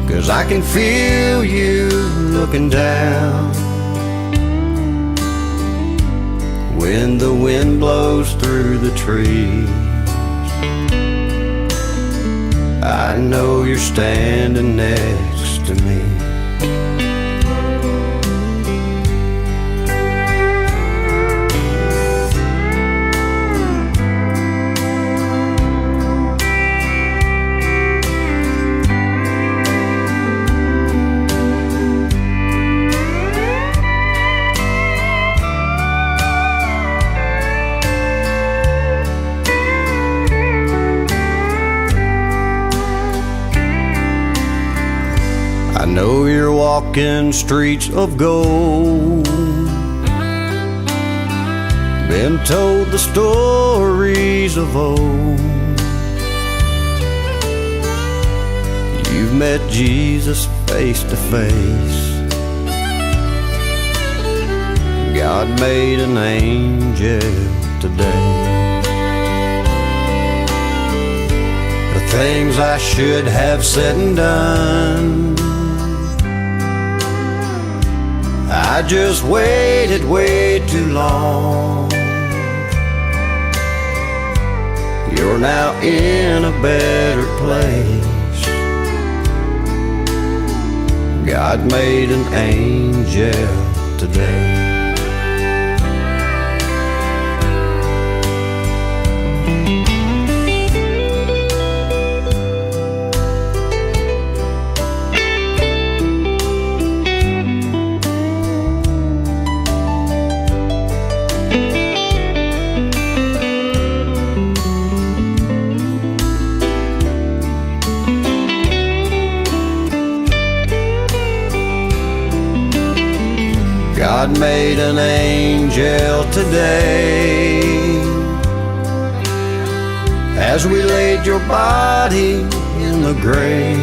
'cause I can feel you looking down. When the wind blows through the trees, I know you're standing next to me. I know you're walking streets of gold, been told the stories of old. You've met Jesus face to face. God made an angel today. The things I should have said and done, I just waited way too long. You're now in a better place. God made an angel today. God made an angel today. As we laid your body in the grave,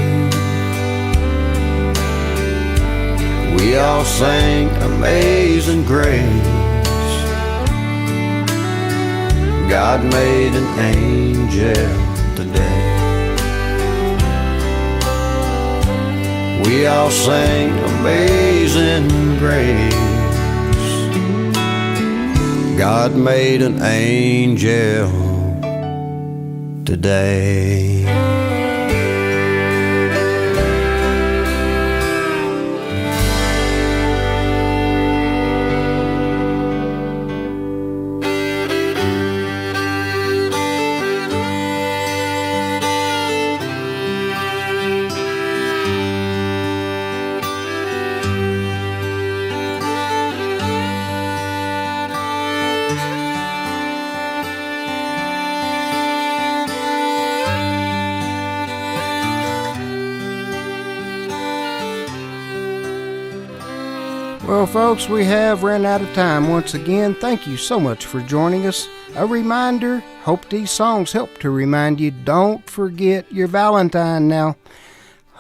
we all sang Amazing Grace. God made an angel today. We all sang Amazing Grace. God made an angel today. Well, folks, we have ran out of time once again. Thank you so much for joining us. A reminder, hope these songs help to remind you, don't forget your Valentine now.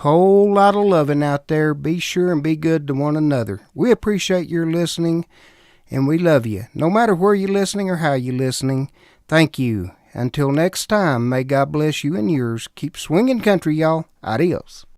Whole lot of loving out there. Be sure and be good to one another. We appreciate your listening, and we love you. No matter where you're listening or how you're listening, thank you. Until next time, may God bless you and yours. Keep swinging country, y'all. Adios.